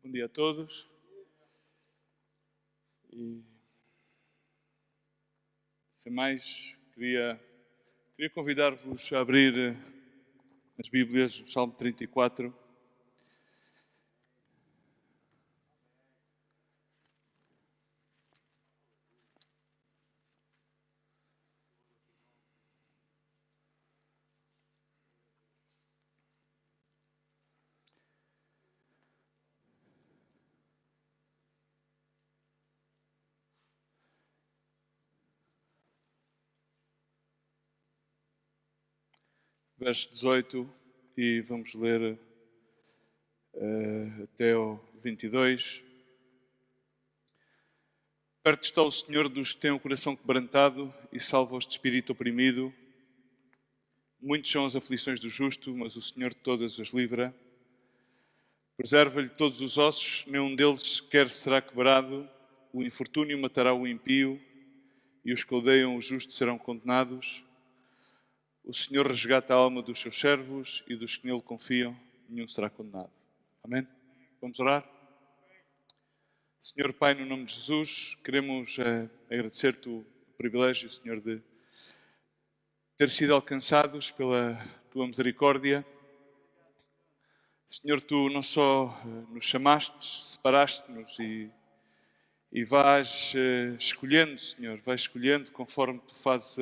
Bom dia a todos. E, sem mais, queria convidar-vos a abrir as Bíblias, o Salmo 34. Verso 18, e vamos ler até ao 22. Perto está o Senhor dos que têm o coração quebrantado e salva-os de espírito oprimido. Muitos são as aflições do justo, mas o Senhor de todas as livra. Preserva-lhe todos os ossos, nenhum deles sequer será quebrado. O infortúnio matará o impio e os que odeiam o justo serão condenados. O Senhor resgata a alma dos seus servos e dos que nele confiam, nenhum será condenado. Amém? Vamos orar? Senhor Pai, no nome de Jesus, queremos agradecer-te o privilégio, Senhor, de ter sido alcançados pela tua misericórdia. Senhor, tu não só nos chamaste, separaste-nos e vais escolhendo, Senhor, vais escolhendo conforme tu fazes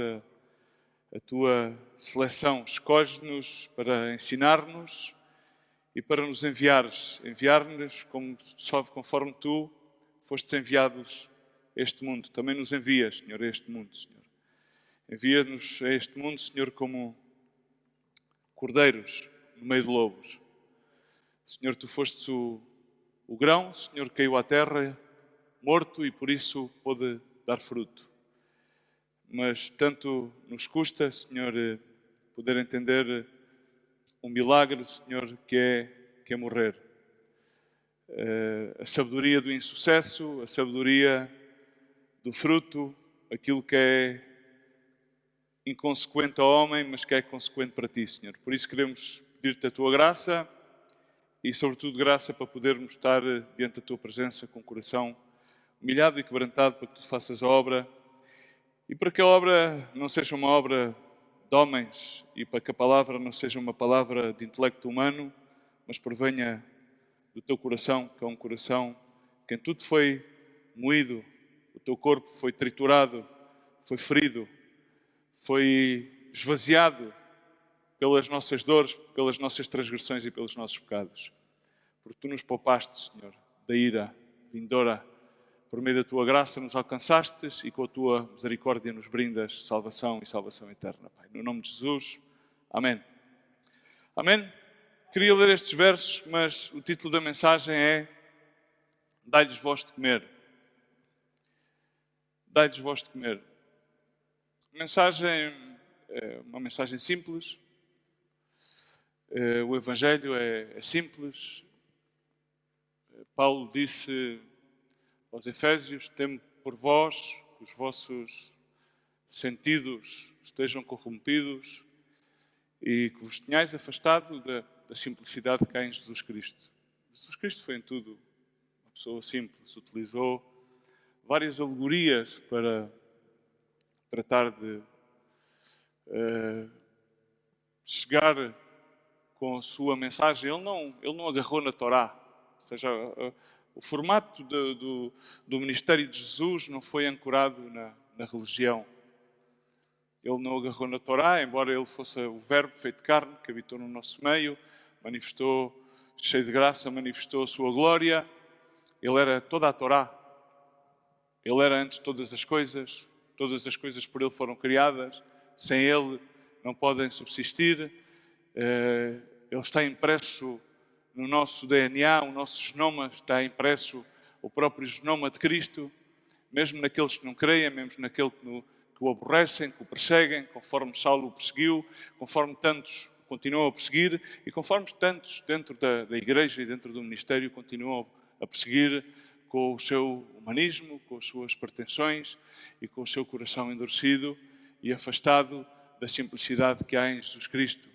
a tua seleção. Escolhes-nos para ensinar-nos e para nos enviares. Enviar-nos só conforme tu fostes enviados a este mundo. Também nos envias, Senhor, a este mundo, Senhor. Envia-nos a este mundo, Senhor, como cordeiros no meio de lobos. Senhor, tu fostes o grão, Senhor, caiu à terra, morto, e por isso pôde dar fruto. Mas tanto nos custa, Senhor, poder entender um milagre, Senhor, que é morrer. A sabedoria do insucesso, a sabedoria do fruto, aquilo que é inconsequente ao homem, mas que é consequente para ti, Senhor. Por isso queremos pedir-te a tua graça e, sobretudo, graça para podermos estar diante da tua presença com o coração humilhado e quebrantado para que tu faças a obra. E para que a obra não seja uma obra de homens e para que a palavra não seja uma palavra de intelecto humano, mas provenha do teu coração, que é um coração que em tudo foi moído, o teu corpo foi triturado, foi ferido, foi esvaziado pelas nossas dores, pelas nossas transgressões e pelos nossos pecados. Porque tu nos poupaste, Senhor, da ira vindoura. Por meio da tua graça nos alcançastes e com a tua misericórdia nos brindas salvação e salvação eterna, Pai. No nome de Jesus, amém. Amém? Queria ler estes versos, mas o título da mensagem é Dai-lhes vós de comer. Dai-lhes vós de comer. A mensagem é uma mensagem simples. O Evangelho é simples. Paulo disse aos Efésios: temo por vós que os vossos sentidos estejam corrompidos e que vos tenhais afastado da simplicidade que há em Jesus Cristo. Jesus Cristo foi em tudo uma pessoa simples, utilizou várias alegorias para tratar de chegar com a sua mensagem. Ele não agarrou na Torá, ou seja, o formato do ministério de Jesus não foi ancorado na religião. Ele não agarrou na Torá, embora ele fosse o Verbo feito carne, que habitou no nosso meio, manifestou, cheio de graça, manifestou a sua glória. Ele era toda a Torá. Ele era antes de todas as coisas por ele foram criadas. Sem ele não podem subsistir. Ele está impresso no nosso DNA, o nosso genoma está impresso, o próprio genoma de Cristo, mesmo naqueles que não creem, mesmo naqueles que o aborrecem, que o perseguem, conforme Saulo o perseguiu, conforme tantos continuam a perseguir e conforme tantos dentro da igreja e dentro do ministério continuam a perseguir com o seu humanismo, com as suas pretensões e com o seu coração endurecido e afastado da simplicidade que há em Jesus Cristo.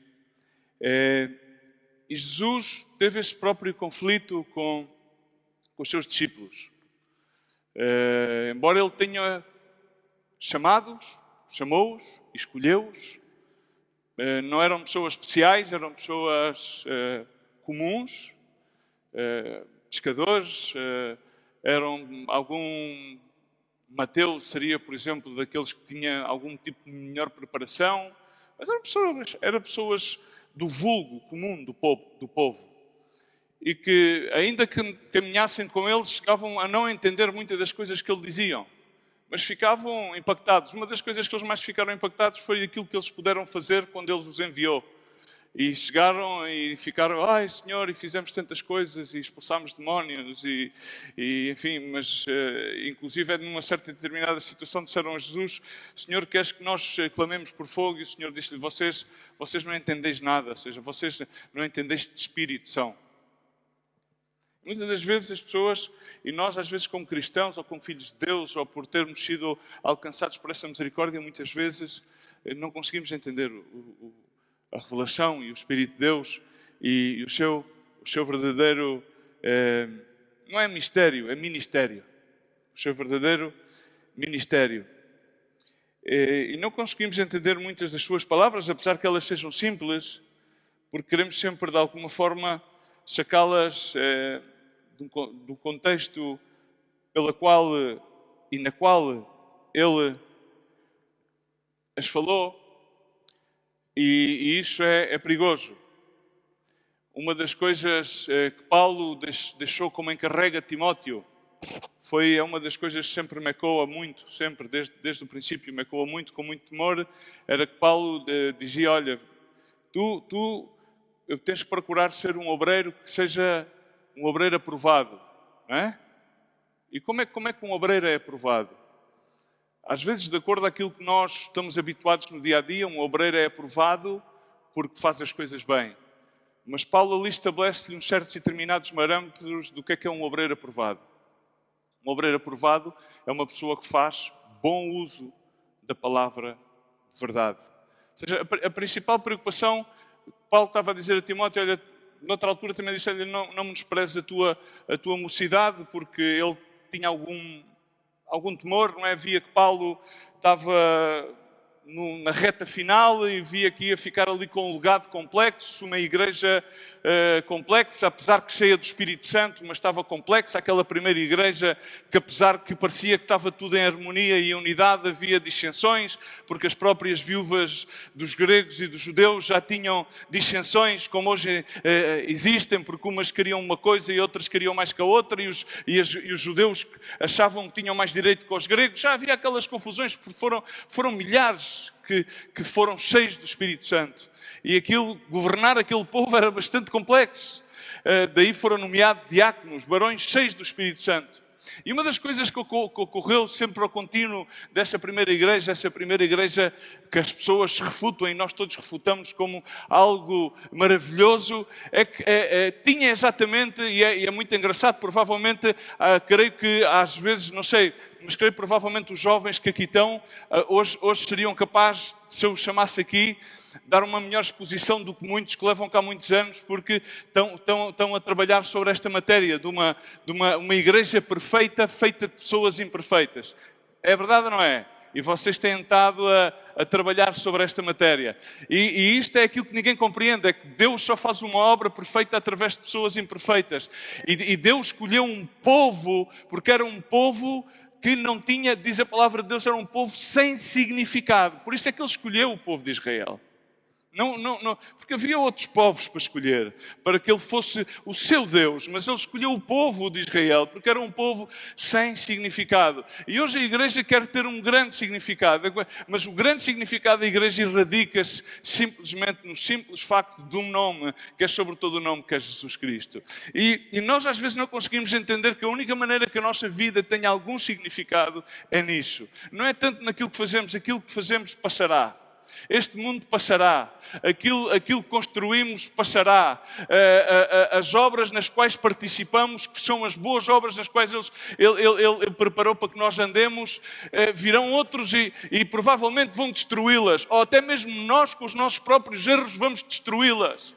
E Jesus teve esse próprio conflito com com os seus discípulos. Embora ele tenha chamou-os, escolheu-os, não eram pessoas especiais, eram pessoas comuns, pescadores, Mateus seria, por exemplo, daqueles que tinha algum tipo de melhor preparação, mas eram pessoas do vulgo comum do povo. E que, ainda que caminhassem com eles, chegavam a não entender muitas das coisas que ele diziam, mas ficavam impactados. Uma das coisas que eles mais ficaram impactados foi aquilo que eles puderam fazer quando ele os enviou. E chegaram e ficaram, ai Senhor, e fizemos tantas coisas, e expulsámos demónios, e enfim, mas inclusive numa certa determinada situação disseram a Jesus, Senhor, queres que nós clamemos por fogo? E o Senhor disse-lhe, vocês não entendeis nada, ou seja, vocês não entendeis de espírito são. Muitas das vezes as pessoas, e nós às vezes como cristãos, ou como filhos de Deus, ou por termos sido alcançados por essa misericórdia, muitas vezes não conseguimos entender a revelação e o Espírito de Deus e o seu verdadeiro, não é mistério, é ministério. O seu verdadeiro ministério. E não conseguimos entender muitas das suas palavras, apesar que elas sejam simples, porque queremos sempre de alguma forma sacá-las do contexto pela qual e na qual ele as falou, e isso é perigoso. Uma das coisas que Paulo deixou como encarrega Timóteo é uma das coisas que sempre me ecoa muito, sempre, desde o princípio me ecoa muito, com muito temor, era que Paulo dizia, olha, tu tens que procurar ser um obreiro que seja um obreiro aprovado, não é? E como é que um obreiro é aprovado? Às vezes, de acordo com aquilo que nós estamos habituados no dia-a-dia, um obreiro é aprovado porque faz as coisas bem. Mas Paulo ali estabelece-lhe uns certos e determinados parâmetros do que é um obreiro aprovado. Um obreiro aprovado é uma pessoa que faz bom uso da palavra de verdade. Ou seja, a principal preocupação, Paulo estava a dizer a Timóteo, olha, noutra altura também disse, olha, não menosprezes a tua mocidade, porque ele tinha algum temor, não é? Via que Paulo estava na reta final e via que ia ficar ali com um legado complexo, uma igreja complexa, apesar que cheia do Espírito Santo, mas estava complexa, aquela primeira igreja que apesar que parecia que estava tudo em harmonia e unidade, havia dissensões, porque as próprias viúvas dos gregos e dos judeus já tinham dissensões, como hoje existem, porque umas queriam uma coisa e outras queriam mais que a outra, e os judeus achavam que tinham mais direito que os gregos, já havia aquelas confusões, porque foram milhares que foram cheios do Espírito Santo. E governar aquele povo era bastante complexo. Daí foram nomeados diáconos, varões cheios do Espírito Santo. E uma das coisas que ocorreu sempre ao contínuo dessa primeira igreja, essa primeira igreja que as pessoas refutam e nós todos refutamos como algo maravilhoso, é que tinha exatamente, e é muito engraçado, provavelmente, creio que às vezes, não sei, mas creio provavelmente os jovens que aqui estão, hoje seriam capazes, se eu os chamasse aqui, dar uma melhor exposição do que muitos que levam cá muitos anos, porque estão a trabalhar sobre esta matéria de uma igreja perfeita, feita de pessoas imperfeitas. É verdade ou não é? E vocês têm estado a trabalhar sobre esta matéria. E isto é aquilo que ninguém compreende, é que Deus só faz uma obra perfeita através de pessoas imperfeitas. E Deus escolheu um povo, porque era um povo que não tinha, diz a palavra de Deus, era um povo sem significado. Por isso é que Ele escolheu o povo de Israel. Não, porque havia outros povos para escolher, para que ele fosse o seu Deus, mas ele escolheu o povo de Israel, porque era um povo sem significado. E hoje a igreja quer ter um grande significado, mas o grande significado da igreja erradica-se simplesmente no simples facto de um nome, que é sobre todo o nome, que é Jesus Cristo. E nós às vezes não conseguimos entender que a única maneira que a nossa vida tenha algum significado é nisso. Não é tanto naquilo que fazemos passará. Este mundo passará, aquilo que construímos passará, as obras nas quais participamos, que são as boas obras nas quais Ele preparou para que nós andemos, virão outros e provavelmente vão destruí-las, ou até mesmo nós com os nossos próprios erros vamos destruí-las.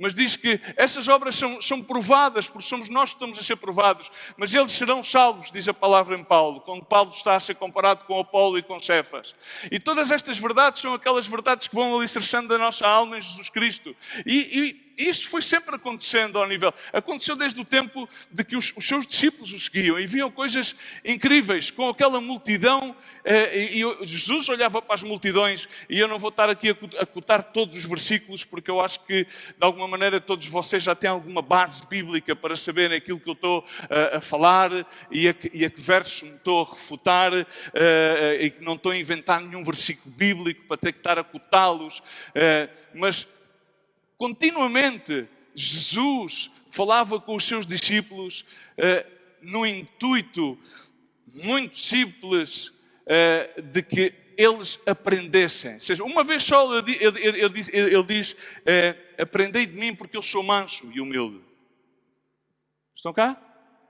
Mas diz que essas obras são provadas, porque somos nós que estamos a ser provados. Mas eles serão salvos, diz a palavra em Paulo, quando Paulo está a ser comparado com Apolo e com Cefas. E todas estas verdades são aquelas verdades que vão alicerçando a nossa alma em Jesus Cristo. E isto foi sempre acontecendo ao nível. Aconteceu desde o tempo de que os seus discípulos o seguiam e viam coisas incríveis com aquela multidão. Jesus olhava para as multidões, e eu não vou estar aqui a cotar todos os versículos, porque eu acho que de alguma maneira todos vocês já têm alguma base bíblica para saberem aquilo que eu estou a falar e a que versos me estou a refutar, e que não estou a inventar nenhum versículo bíblico para ter que estar a cotá-los, mas continuamente Jesus falava com os seus discípulos no intuito muito simples de que eles aprendessem. Ou seja, uma vez só ele diz aprendei de mim porque eu sou manso e humilde. Estão cá?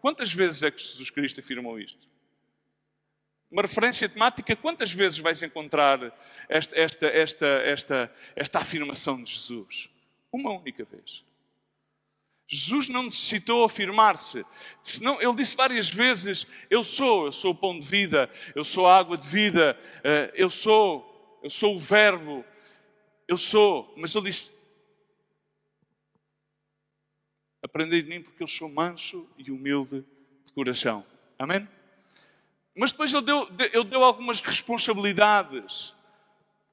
Quantas vezes é que Jesus Cristo afirmou isto? Uma referência temática, quantas vezes vais encontrar esta afirmação de Jesus? Uma única vez. Jesus não necessitou afirmar-se. Senão, ele disse várias vezes, eu sou o pão de vida, eu sou a água de vida, eu sou o verbo, eu sou. Mas ele disse, aprendei de mim porque eu sou manso e humilde de coração. Amém? Mas depois ele deu algumas responsabilidades.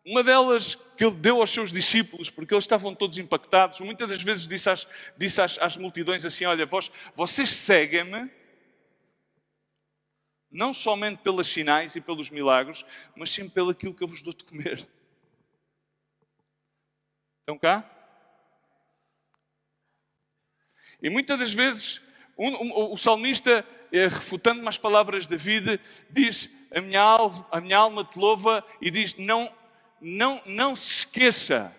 Uma delas que ele deu aos seus discípulos, porque eles estavam todos impactados. Muitas das vezes disse às multidões assim, olha, vocês seguem-me, não somente pelos sinais e pelos milagres, mas sim pelo aquilo que eu vos dou de comer. Estão cá? E muitas das vezes o salmista, refutando as palavras de David, diz, a minha alma te louva, e diz, não se esqueça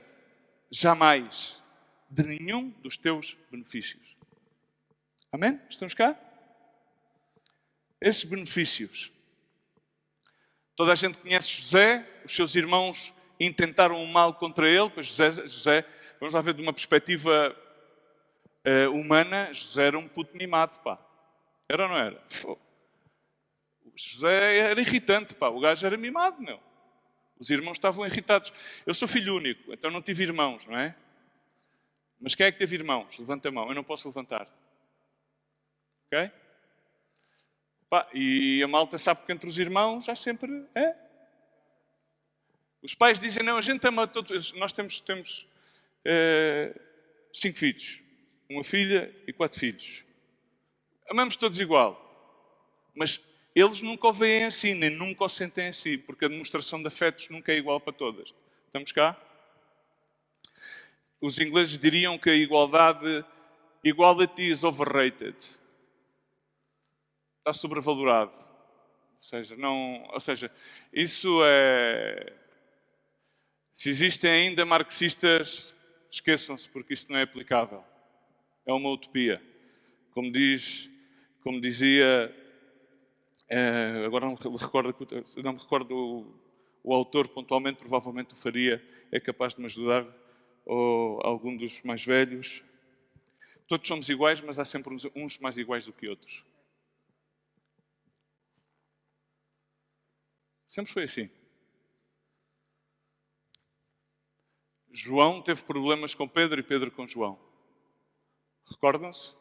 jamais de nenhum dos teus benefícios. Amém? Estamos cá? Esses benefícios. Toda a gente conhece José, os seus irmãos intentaram o mal contra ele, pois José, vamos lá ver de uma perspectiva humana, José era um puto mimado, pá. Era ou não era? José era irritante, pá. O gajo era mimado, meu. Os irmãos estavam irritados. Eu sou filho único, então não tive irmãos, não é? Mas quem é que teve irmãos? Levanta a mão, eu não posso levantar. Ok? Pá, e a malta sabe que entre os irmãos há sempre... Os pais dizem, não, a gente ama todos. Nós temos 5 filhos. Uma filha e 4 filhos. Amamos todos igual. Mas eles nunca o veem assim, nem nunca o sentem assim, porque a demonstração de afetos nunca é igual para todas. Estamos cá? Os ingleses diriam que a equality is overrated. Está sobrevalorado. Ou seja, isso é... Se existem ainda marxistas, esqueçam-se, porque isso não é aplicável. É uma utopia. Como dizia... agora não me recordo o autor pontualmente, provavelmente o faria, é capaz de me ajudar, ou algum dos mais velhos. Todos somos iguais, mas há sempre uns mais iguais do que outros. Sempre foi assim. João teve problemas com Pedro e Pedro com João. Recordam-se?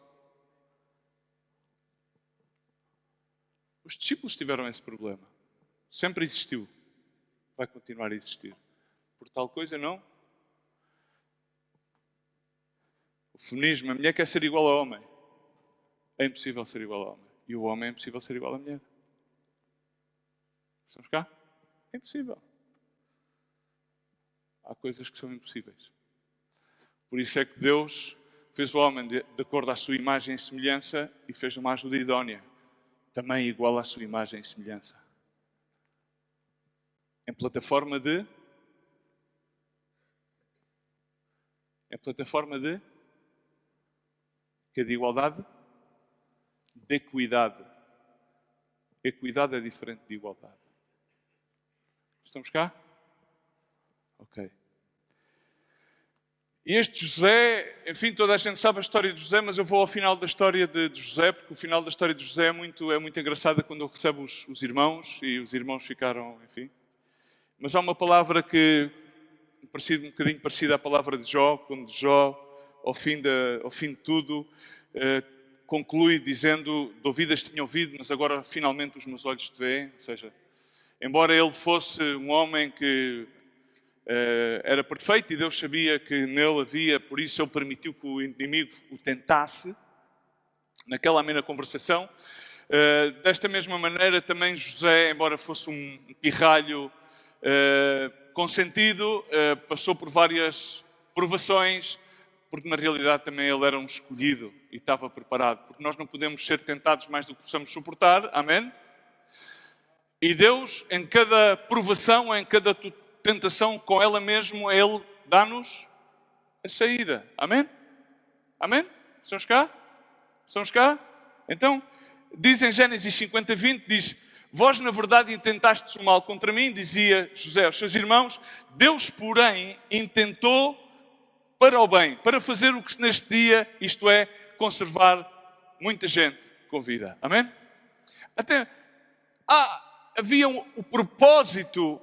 Os discípulos tiveram esse problema. Sempre existiu. Vai continuar a existir. Por tal coisa, não? O feminismo, a mulher quer ser igual ao homem. É impossível ser igual ao homem. E o homem é impossível ser igual à mulher. Estamos cá? É impossível. Há coisas que são impossíveis. Por isso é que Deus fez o homem de acordo à sua imagem e semelhança e fez uma ajuda idónea. Também igual à sua imagem e semelhança. Em plataforma de que é de igualdade? De equidade. Equidade é diferente de igualdade. Estamos cá? Ok. E este José, enfim, toda a gente sabe a história de José, mas eu vou ao final da história de José, porque o final da história de José é muito engraçado quando ele recebe os irmãos, e os irmãos ficaram, enfim. Mas há uma palavra que um bocadinho parecida à palavra de Jó, quando Jó, ao fim de tudo, conclui dizendo: de ouvidas tinha ouvido, mas agora finalmente os meus olhos te veem. Ou seja, embora ele fosse um homem que era perfeito e Deus sabia que nele havia, por isso ele permitiu que o inimigo o tentasse, naquela amena conversação. Desta mesma maneira também José, embora fosse um pirralho consentido, passou por várias provações, porque na realidade também ele era um escolhido e estava preparado, porque nós não podemos ser tentados mais do que possamos suportar, amém? E Deus, em cada provação, em cada tentação, com ela mesmo, Ele dá-nos a saída, amém? Amém? Estamos cá? Estamos cá? Então, diz em Gênesis 50:20, diz: vós na verdade intentastes o mal contra mim, dizia José aos seus irmãos, Deus porém intentou para o bem, para fazer o que neste dia, isto é, conservar muita gente com vida. Amém? Até havia o propósito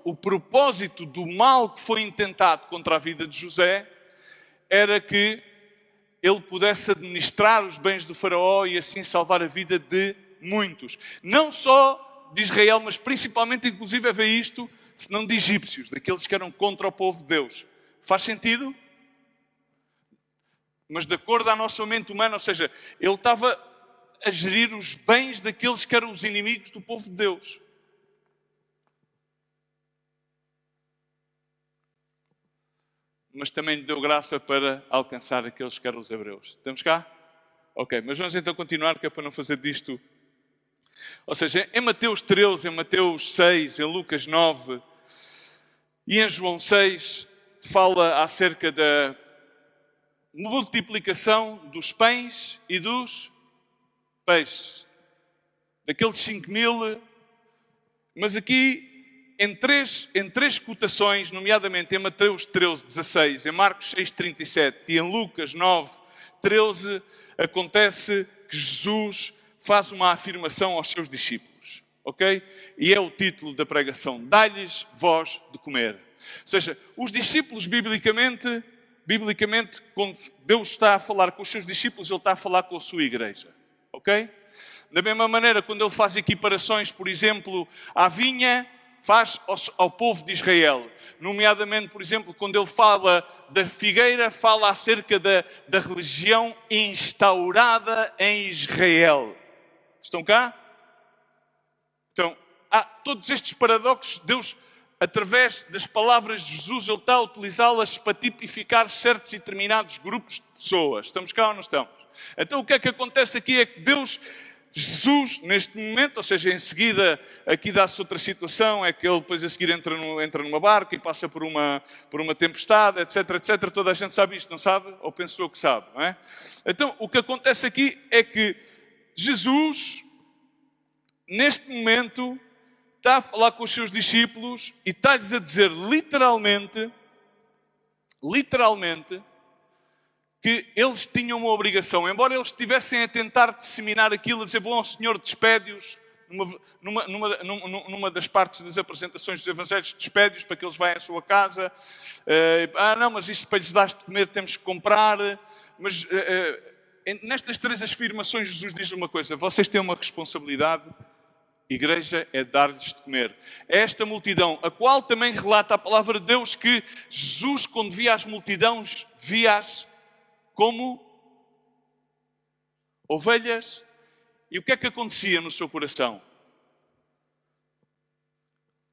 do mal que foi intentado contra a vida de José, era que ele pudesse administrar os bens do faraó e assim salvar a vida de muitos. Não só de Israel, mas principalmente, inclusive, a ver isto, senão de egípcios, daqueles que eram contra o povo de Deus. Faz sentido? Mas de acordo à nossa mente humana, ou seja, ele estava a gerir os bens daqueles que eram os inimigos do povo de Deus. Mas também lhe deu graça para alcançar aqueles que eram os hebreus. Estamos cá? Ok, mas vamos então continuar, que é para não fazer disto. Ou seja, em Mateus 13, em Mateus 6, em Lucas 9 e em João 6, fala acerca da multiplicação dos pães e dos peixes. Daqueles 5.000, mas aqui em três cotações, nomeadamente em Mateus 13:16, em Marcos 6:37 e em Lucas 9:13, acontece que Jesus faz uma afirmação aos seus discípulos, ok? E é o título da pregação: dai-lhes voz de comer. Ou seja, os discípulos, biblicamente, quando Deus está a falar com os seus discípulos, Ele está a falar com a sua igreja, ok? Da mesma maneira, quando Ele faz equiparações, por exemplo, à vinha, faz ao povo de Israel. Nomeadamente, por exemplo, quando Ele fala da figueira, fala acerca da religião instaurada em Israel. Estão cá? Então, há todos estes paradoxos. Deus, através das palavras de Jesus, Ele está a utilizá-las para tipificar certos e determinados grupos de pessoas. Estamos cá ou não estamos? Então, o que é que acontece aqui é que Jesus, neste momento, ou seja, em seguida, aqui dá-se outra situação, é que ele depois a seguir entra numa barca e passa por uma tempestade, etc, etc. Toda a gente sabe isto, não sabe? Ou pensou que sabe, não é? Então, o que acontece aqui é que Jesus, neste momento, está a falar com os seus discípulos e está-lhes a dizer literalmente, que eles tinham uma obrigação, embora eles estivessem a tentar disseminar aquilo, a dizer, bom, Senhor, despede-os, numa das partes das apresentações dos Evangelhos, despede-os para que eles vão à sua casa. Não, mas isto para lhes dar de comer temos que comprar. Mas nestas três afirmações Jesus diz uma coisa: vocês têm uma responsabilidade, igreja, é dar-lhes de comer. É esta multidão, a qual também relata a palavra de Deus que Jesus, quando via as multidões, via-as como ovelhas. E o que é que acontecia no seu coração?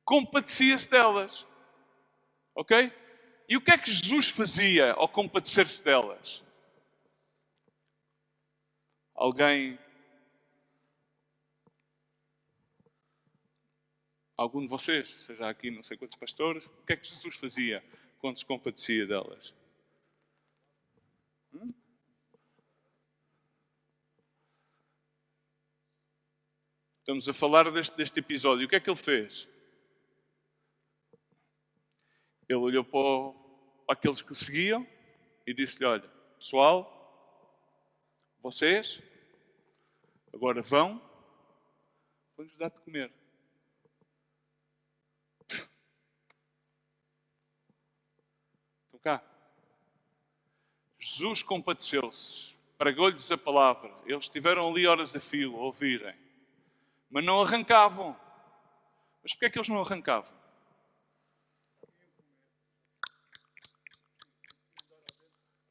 Compadecia-se delas. Ok? E o que é que Jesus fazia ao compadecer-se delas? Algum de vocês, seja aqui não sei quantos pastores, o que é que Jesus fazia quando se compadecia delas? Estamos a falar deste episódio. O que é que ele fez? Ele olhou para aqueles que seguiam e disse-lhe, olha, pessoal, vocês agora vamos dar de comer. Estão cá. Jesus compadeceu-se, pregou-lhes a palavra. Eles estiveram ali horas a fio a ouvirem, mas não arrancavam. Mas porquê é que eles não arrancavam?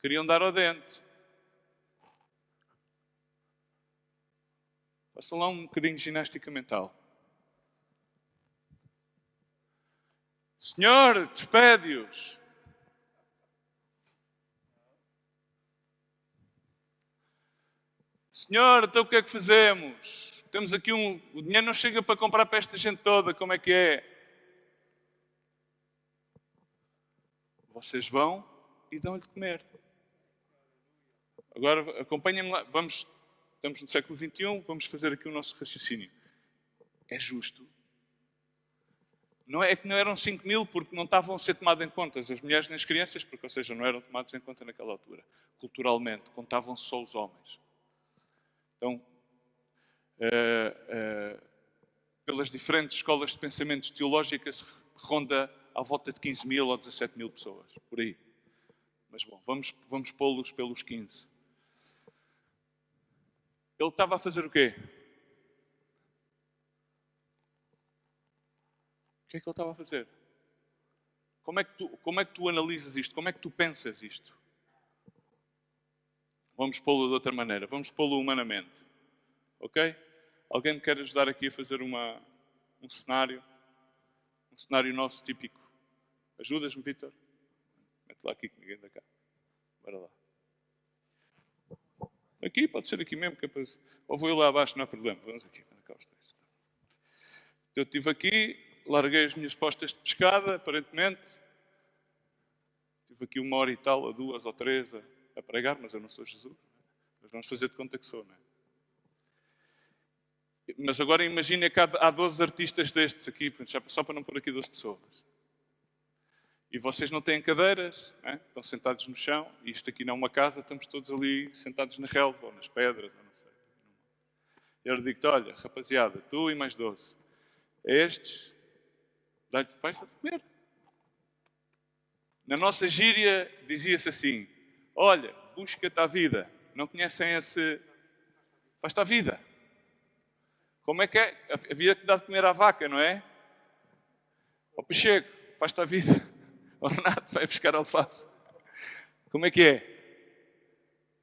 Queriam dar ao dente. Façam lá um bocadinho de ginástica mental. Senhor, despede-os. Senhor, então o que é que fazemos? Temos aqui o dinheiro não chega para comprar para esta gente toda, como é que é? Vocês vão e dão-lhe de comer. Agora acompanhem-me lá, estamos no século XXI, vamos fazer aqui o nosso raciocínio. É justo? Não é que não eram 5 mil porque não estavam a ser tomadas em conta as mulheres nem as crianças, porque, ou seja, não eram tomadas em conta naquela altura. Culturalmente, contavam só os homens. Então, pelas diferentes escolas de pensamentos teológicas, ronda à volta de 15 mil ou 17 mil pessoas, por aí. Mas bom, vamos pô-los pelos 15. Ele estava a fazer o quê? O que é que ele estava a fazer? Como é que tu analisas isto? Como é que tu pensas isto? Vamos pô-lo de outra maneira. Vamos pô-lo humanamente. Ok? Alguém me quer ajudar aqui a fazer um cenário? Um cenário nosso típico. Ajudas-me, Vítor? Mete lá aqui que ninguém dá cá. Bora lá. Aqui, pode ser aqui mesmo. Ou vou eu lá abaixo, não há problema. Vamos aqui. Eu estive aqui, larguei as minhas postas de pescada, aparentemente. Estive aqui 1 hora e tal, ou 2 ou 3 a pregar, mas eu não sou Jesus. Mas vamos fazer de conta que sou, não é? Mas agora imaginem que há 12 artistas destes aqui, só para não pôr aqui 12 pessoas. E vocês não têm cadeiras, não é? Estão sentados no chão, e isto aqui não é uma casa, estamos todos ali sentados na relva, ou nas pedras, ou não sei. E eu digo-te, olha, rapaziada, tu e mais 12, estes, vais-te a comer. Na nossa gíria dizia-se assim, olha, busca-te a vida. Não conhecem esse... Faz-te a vida. Como é que é? Havia que dar de comer à vaca, não é? Ao Pacheco, faz-te a vida. O Renato vai buscar alface. Como é que é?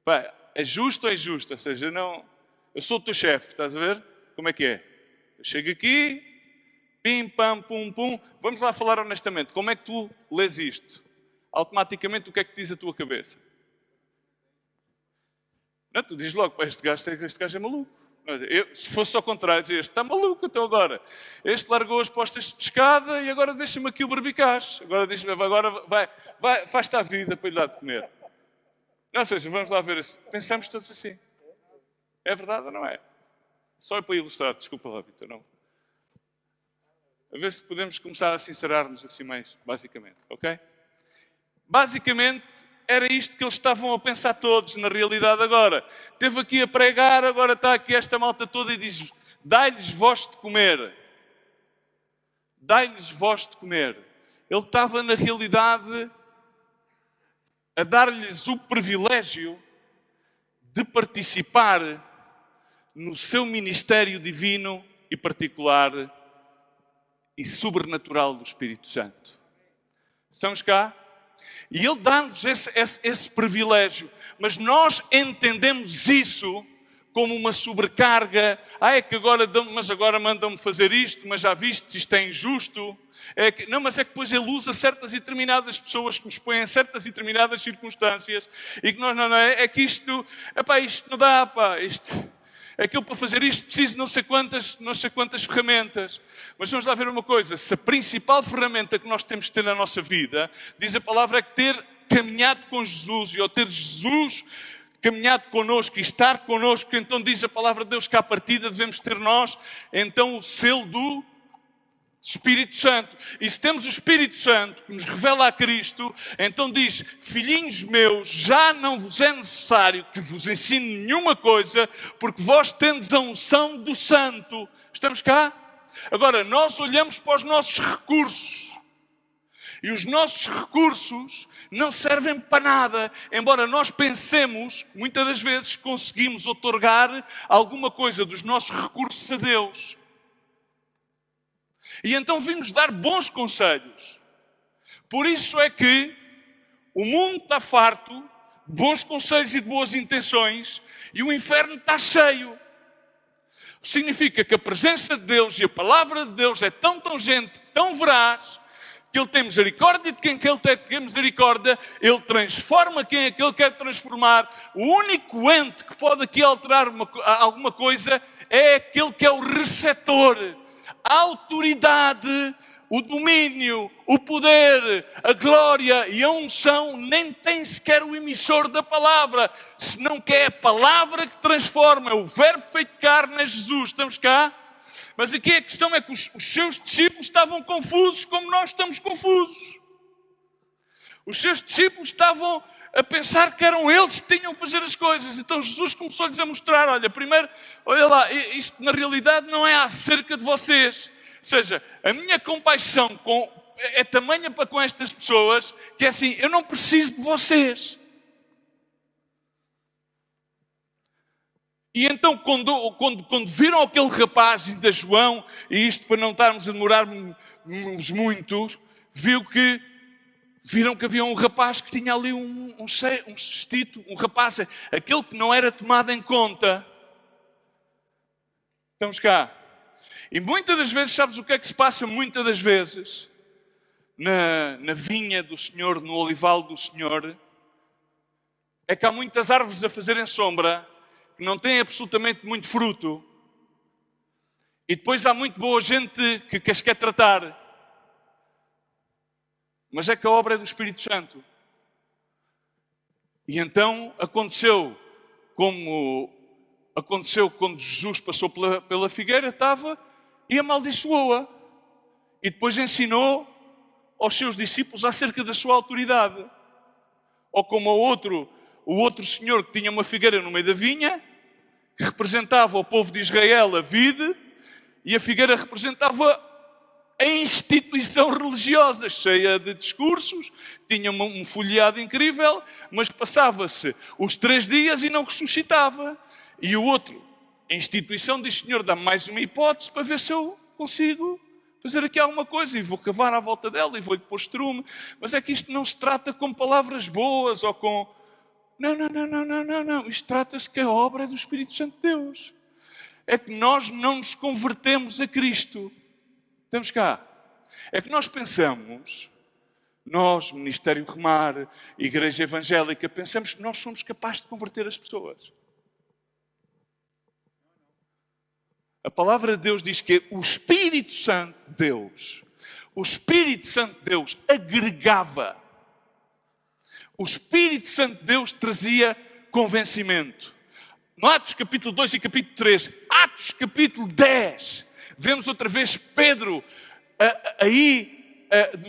Pá, é justo ou é injusto? Ou seja, não... Eu sou o teu chefe, estás a ver? Como é que é? Eu chego aqui, pim, pam, pum, pum. Vamos lá falar honestamente. Como é que tu lês isto? Automaticamente, o que é que diz a tua cabeça? Não, tu dizes logo, este gajo é maluco. Se fosse ao contrário, dizia, este está maluco até agora. Este largou as postas de pescada e agora deixa-me aqui o barbicaz. Agora diz-me, agora faz-te a vida para lhe dar de comer. Não, ou seja, vamos lá ver isso. Pensamos todos assim. É verdade ou não é? Só para ilustrar, desculpa lá, Vitor, não. A ver se podemos começar a sincerar-nos assim mais, basicamente, ok? Basicamente, era isto que eles estavam a pensar todos, na realidade agora. Esteve aqui a pregar, agora está aqui esta malta toda e diz, dai-lhes vós de comer. Dai-lhes vós de comer. Ele estava, na realidade, a dar-lhes o privilégio de participar no seu ministério divino e particular e sobrenatural do Espírito Santo. Estamos cá? E Ele dá-nos esse privilégio. Mas nós entendemos isso como uma sobrecarga. É que agora mandam-me fazer isto, mas já viste, isto é injusto. Mas é que depois Ele usa certas e determinadas pessoas que nos põem em certas e determinadas circunstâncias. E que nós é que isto não dá, é que eu para fazer isto preciso não sei quantas ferramentas. Mas vamos lá ver uma coisa. Se a principal ferramenta que nós temos de ter na nossa vida, diz a palavra, é que ter caminhado com Jesus, e ao ter Jesus caminhado connosco e estar connosco, então diz a palavra de Deus que à partida devemos ter nós, então o selo do Espírito Santo. E se temos o Espírito Santo que nos revela a Cristo, então diz: filhinhos meus, já não vos é necessário que vos ensine nenhuma coisa, porque vós tendes a unção do Santo. Estamos cá? Agora, nós olhamos para os nossos recursos. E os nossos recursos não servem para nada, embora nós pensemos, muitas das vezes, conseguimos outorgar alguma coisa dos nossos recursos a Deus. E então vimos dar bons conselhos. Por isso é que o mundo está farto de bons conselhos e de boas intenções e o inferno está cheio. Significa que a presença de Deus e a palavra de Deus é tão tangente, tão veraz, que Ele tem misericórdia de quem Ele tem misericórdia, Ele transforma quem é que Ele quer transformar. O único ente que pode aqui alterar alguma coisa é aquele que é o receptor. A autoridade, o domínio, o poder, a glória e a unção nem tem sequer o emissor da palavra, senão que é a palavra que transforma, é o verbo feito carne, é Jesus. Estamos cá? Mas aqui a questão é que os seus discípulos estavam confusos como nós estamos confusos. Os seus discípulos estavam a pensar que eram eles que tinham que fazer as coisas. Então Jesus começou-lhes a mostrar: olha, primeiro, olha lá, isto na realidade não é acerca de vocês. Ou seja, a minha compaixão é tamanha para com estas pessoas que é assim: eu não preciso de vocês. E então, quando viram aquele rapaz, ainda João, e isto para não estarmos a demorarmos muito, viram que havia um rapaz que tinha ali um cestito, um rapaz, aquele que não era tomado em conta. Estamos cá. E muitas das vezes, sabes o que é que se passa muitas das vezes? Na vinha do Senhor, no olival do Senhor, é que há muitas árvores a fazerem sombra, que não têm absolutamente muito fruto. E depois há muito boa gente que as quer tratar. Mas é que a obra é do Espírito Santo. E então aconteceu como aconteceu quando Jesus passou pela figueira, estava e amaldiçoou-a. E depois ensinou aos seus discípulos acerca da sua autoridade. Ou como o outro senhor que tinha uma figueira no meio da vinha, que representava o povo de Israel, a vide, e a figueira representava a instituição religiosa, cheia de discursos, tinha um folheado incrível, mas passava-se os 3 dias e não ressuscitava. E o outro, a instituição, diz: Senhor, dá-me mais uma hipótese para ver se eu consigo fazer aqui alguma coisa, e vou cavar à volta dela e vou-lhe pôr estrume. Mas é que isto não se trata com palavras boas ou com... Não. Isto trata-se que a obra é do Espírito Santo de Deus. É que nós não nos convertemos a Cristo. Estamos cá. É que nós pensamos, nós, Ministério Remar, Igreja Evangélica, pensamos que nós somos capazes de converter as pessoas. A palavra de Deus diz que o Espírito Santo de Deus, o Espírito Santo de Deus agregava. O Espírito Santo de Deus trazia convencimento. No Atos capítulo 2 e capítulo 3, Atos capítulo 10, vemos outra vez Pedro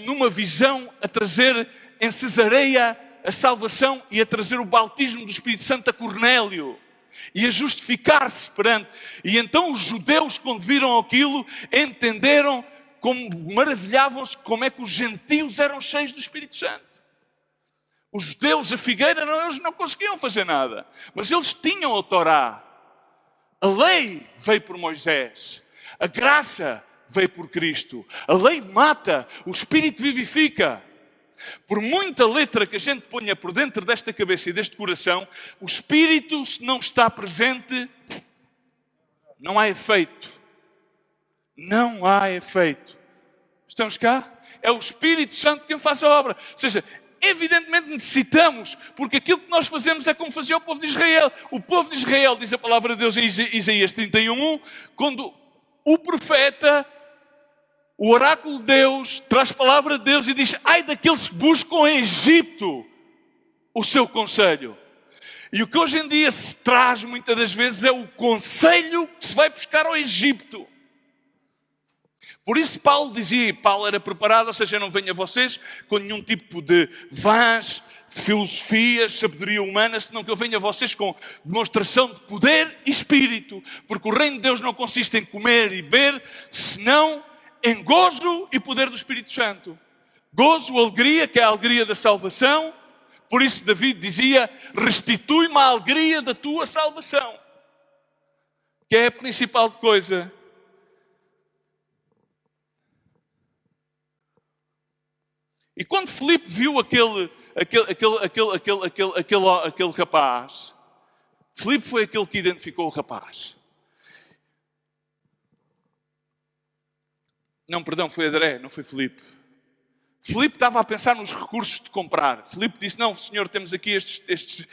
numa visão a trazer em Cesareia a salvação e a trazer o bautismo do Espírito Santo a Cornélio. E a justificar-se perante. E então os judeus, quando viram aquilo, entenderam, maravilhavam-se como é que os gentios eram cheios do Espírito Santo. Os judeus, a figueira, eles não conseguiam fazer nada. Mas eles tinham a Torá. A lei veio por Moisés. A graça veio por Cristo. A lei mata, o Espírito vivifica. Por muita letra que a gente ponha por dentro desta cabeça e deste coração, o Espírito, se não está presente, não há efeito. Não há efeito. Estamos cá? É o Espírito Santo quem faz a obra. Ou seja, evidentemente necessitamos, porque aquilo que nós fazemos é como fazia o povo de Israel. O povo de Israel, diz a palavra de Deus em Isaías 31, quando o profeta, o oráculo de Deus, traz palavra de Deus e diz: ai daqueles que buscam em Egito o seu conselho. E o que hoje em dia se traz muitas das vezes é o conselho que se vai buscar ao Egito. Por isso Paulo dizia, e Paulo era preparado, ou seja, eu não venho a vocês com nenhum tipo de vãs filosofias, sabedoria humana, senão que eu venho a vocês com demonstração de poder e espírito. Porque o reino de Deus não consiste em comer e beber, senão em gozo e poder do Espírito Santo. Gozo, alegria, que é a alegria da salvação. Por isso David dizia, restitui-me a alegria da tua salvação. Que é a principal coisa. E quando Filipe viu aquele rapaz, Filipe foi aquele que identificou o rapaz. Não, perdão, foi André, não foi Filipe. Filipe estava a pensar nos recursos de comprar. Filipe disse, não, senhor, temos aqui estes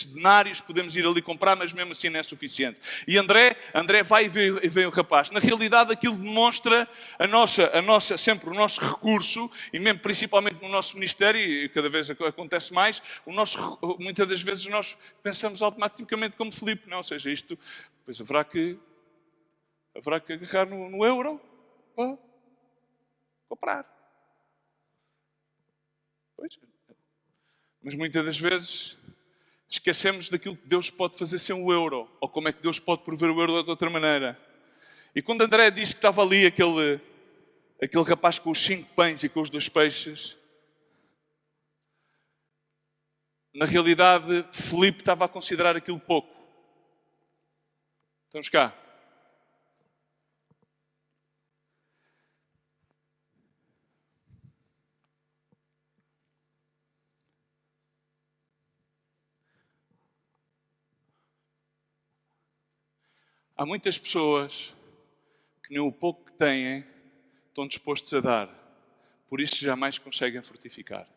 denários, podemos ir ali comprar, mas mesmo assim não é suficiente. E André vai e vê o rapaz. Na realidade, aquilo demonstra sempre o nosso recurso, e mesmo principalmente no nosso ministério, e cada vez acontece mais, muitas das vezes nós pensamos automaticamente como Filipe, não? Ou seja, isto, pois haverá que agarrar no euro para comprar. Pois. Mas muitas das vezes esquecemos daquilo que Deus pode fazer sem o euro, ou como é que Deus pode prover o euro de outra maneira. E quando André disse que estava ali aquele rapaz com os 5 pães e com os 2 peixes, na realidade Filipe estava a considerar aquilo pouco. Estamos cá. Há muitas pessoas que nem o pouco que têm estão dispostos a dar. Por isso jamais conseguem frutificar.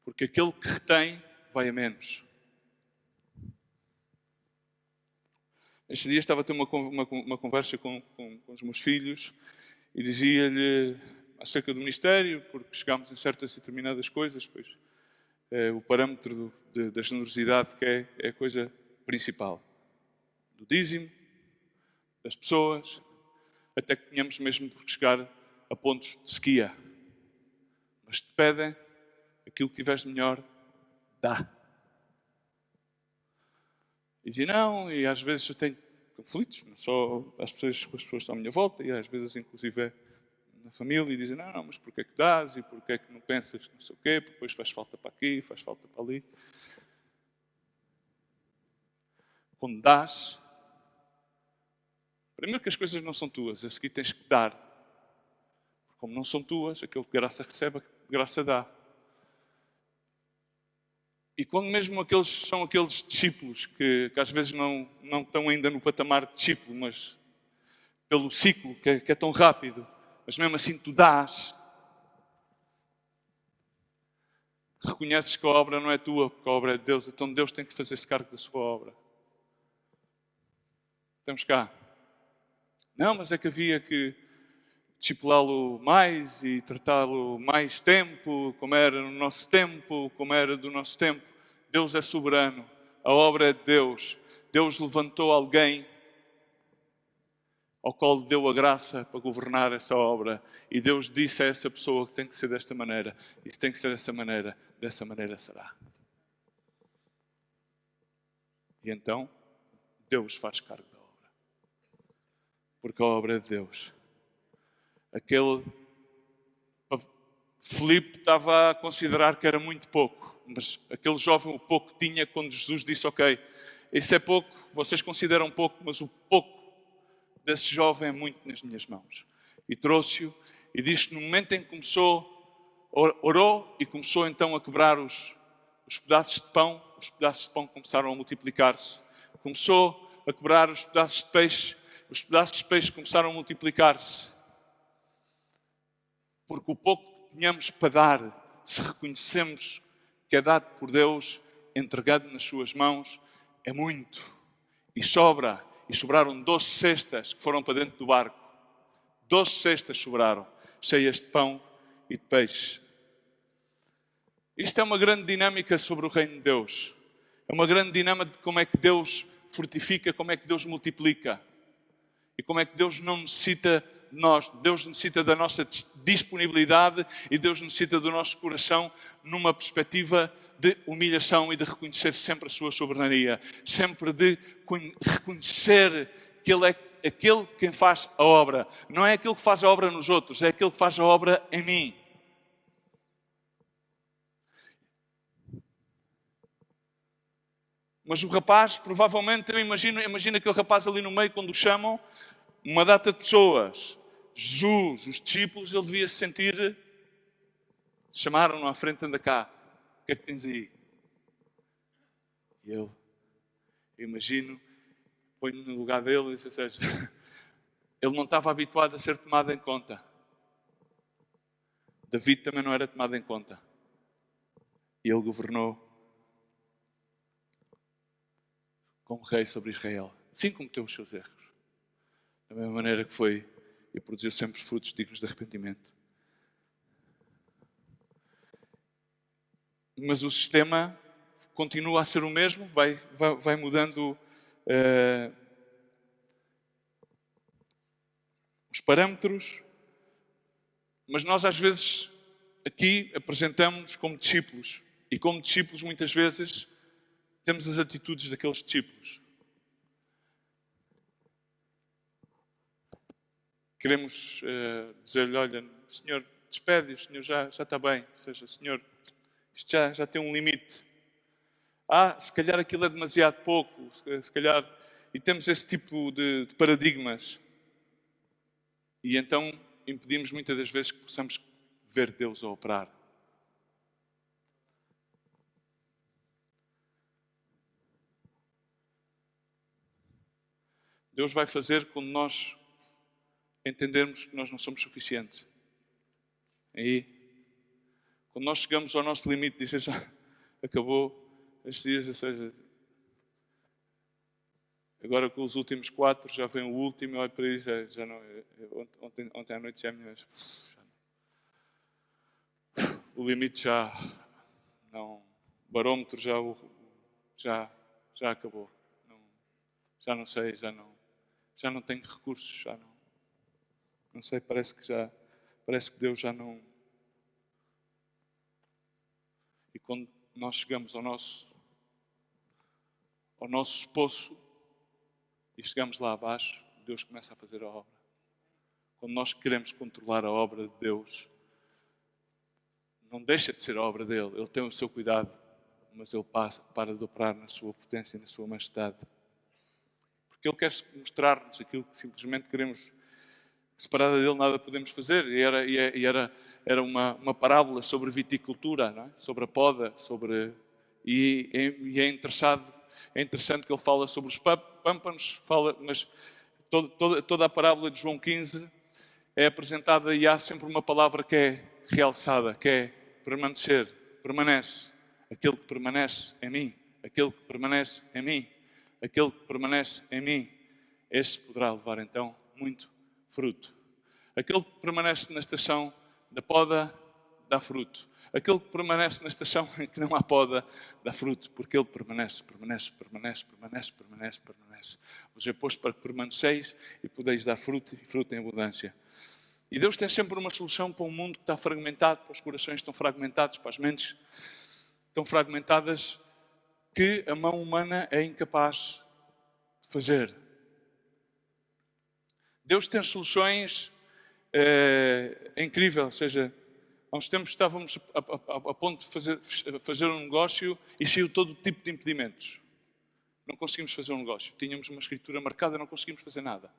Porque aquele que retém vai a menos. Este dia estava a ter uma conversa com os meus filhos e dizia-lhe acerca do ministério, porque chegámos a certas e determinadas coisas, pois o parâmetro da generosidade que é a coisa principal. Do dízimo, das pessoas, até que tenhamos mesmo por chegar a pontos de sequia. Mas te pedem aquilo que tiveres de melhor, dá. E dizia não, e às vezes eu tenho conflitos, não só com as pessoas que estão à minha volta, e às vezes inclusive na família, e dizem, não, mas porquê é que dás? E porquê é que não pensas não sei o quê? Porque depois faz falta para aqui, faz falta para ali. Quando dás, primeiro que as coisas não são tuas, a seguir tens que dar. Como não são tuas, aquele que graça recebe, graça dá. E quando mesmo são aqueles discípulos que às vezes não estão ainda no patamar de discípulo, mas pelo ciclo que é tão rápido, mas mesmo assim tu dás, reconheces que a obra não é tua, porque a obra é de Deus, então Deus tem que fazer-se cargo da sua obra. Estamos cá. Não, mas é que havia que discipulá-lo mais e tratá-lo mais tempo, como era no nosso tempo, como era do nosso tempo. Deus é soberano, a obra é de Deus. Deus levantou alguém ao qual deu a graça para governar essa obra. E Deus disse a essa pessoa que tem que ser desta maneira. E se tem que ser dessa maneira será. E então, Deus faz cargo da obra. Porque a obra é de Deus. Filipe estava a considerar que era muito pouco. Mas aquele jovem o pouco tinha quando Jesus disse, ok, isso é pouco, vocês consideram pouco, mas o pouco desse jovem é muito nas minhas mãos. E trouxe-o e disse que no momento em que começou, orou e começou então a quebrar os pedaços de pão, os pedaços de pão começaram a multiplicar-se. Começou a quebrar os pedaços de peixe começaram a multiplicar-se. Porque o pouco que tínhamos para dar, se reconhecemos que é dado por Deus, entregado nas suas mãos, é muito. E sobra. E sobraram 12 cestas que foram para dentro do barco. 12 cestas sobraram, cheias de pão e de peixe. Isto é uma grande dinâmica sobre o reino de Deus. É uma grande dinâmica de como é que Deus fortifica, como é que Deus multiplica. E como é que Deus não necessita de nós. Deus necessita da nossa disponibilidade e Deus necessita do nosso coração numa perspectiva de humilhação e de reconhecer sempre a sua soberania. Sempre de reconhecer que Ele é aquele quem faz a obra. Não é aquele que faz a obra nos outros, é aquele que faz a obra em mim. Mas o rapaz, provavelmente, eu imagino aquele rapaz ali no meio, quando o chamam, uma data de pessoas. Jesus, os discípulos, ele devia se sentir... Chamaram-no à frente, anda cá. O que é que tens aí? E ele, eu imagino, põe-me no lugar dele, ou seja, ele não estava habituado a ser tomado em conta. David também não era tomado em conta. E ele governou como rei sobre Israel. Sim, cometeu os seus erros. Da mesma maneira que foi e produziu sempre frutos dignos de arrependimento. Mas o sistema continua a ser o mesmo, vai mudando os parâmetros, mas nós às vezes aqui apresentamos-nos como discípulos e como discípulos muitas vezes temos as atitudes daqueles discípulos. Queremos dizer-lhe, olha, Senhor, despede, o Senhor já está bem, ou seja, Senhor, isto já tem um limite. Se calhar aquilo é demasiado pouco, se calhar... E temos esse tipo de paradigmas. E então impedimos muitas das vezes que possamos ver Deus a operar. Deus vai fazer quando nós entendermos que nós não somos suficientes. Aí, quando nós chegamos ao nosso limite, dizes, acabou estes dias, ou seja, agora com os últimos 4, já vem o último, olho para isso, já não, ontem à noite já me... O limite já não, o barómetro já acabou. Já não sei, já não tenho recursos, já não sei, parece que Deus já não... E quando nós chegamos ao nosso poço e chegamos lá abaixo, Deus começa a fazer a obra. Quando nós queremos controlar a obra de Deus, não deixa de ser a obra dele. Ele tem o seu cuidado, mas ele para de operar na sua potência e na sua majestade. Porque ele quer mostrar-nos aquilo que simplesmente queremos. Separada dele nada podemos fazer. E era uma parábola sobre viticultura, não é? Sobre a poda, e é interessante que ele fala sobre os pâmpanos, mas toda a parábola de João 15 é apresentada e há sempre uma palavra que é realçada, que é permanecer, permanece. Aquele que permanece em mim, aquele que permanece em mim, aquele que permanece em mim, esse poderá levar então muito fruto. Aquele que permanece na estação da poda dá fruto. Aquele que permanece na estação em que não há poda dá fruto, porque ele permanece. Vos é posto para que permaneceis e podeis dar fruto, e fruto em abundância. E Deus tem sempre uma solução para um mundo que está fragmentado, para os corações que estão fragmentados, para as mentes que estão fragmentadas, que a mão humana é incapaz de fazer. Deus tem soluções incríveis, ou seja, há uns tempos estávamos a ponto de fazer um negócio e saiu todo tipo de impedimentos. Não conseguimos fazer um negócio. Tínhamos uma escritura marcada, não conseguimos fazer nada.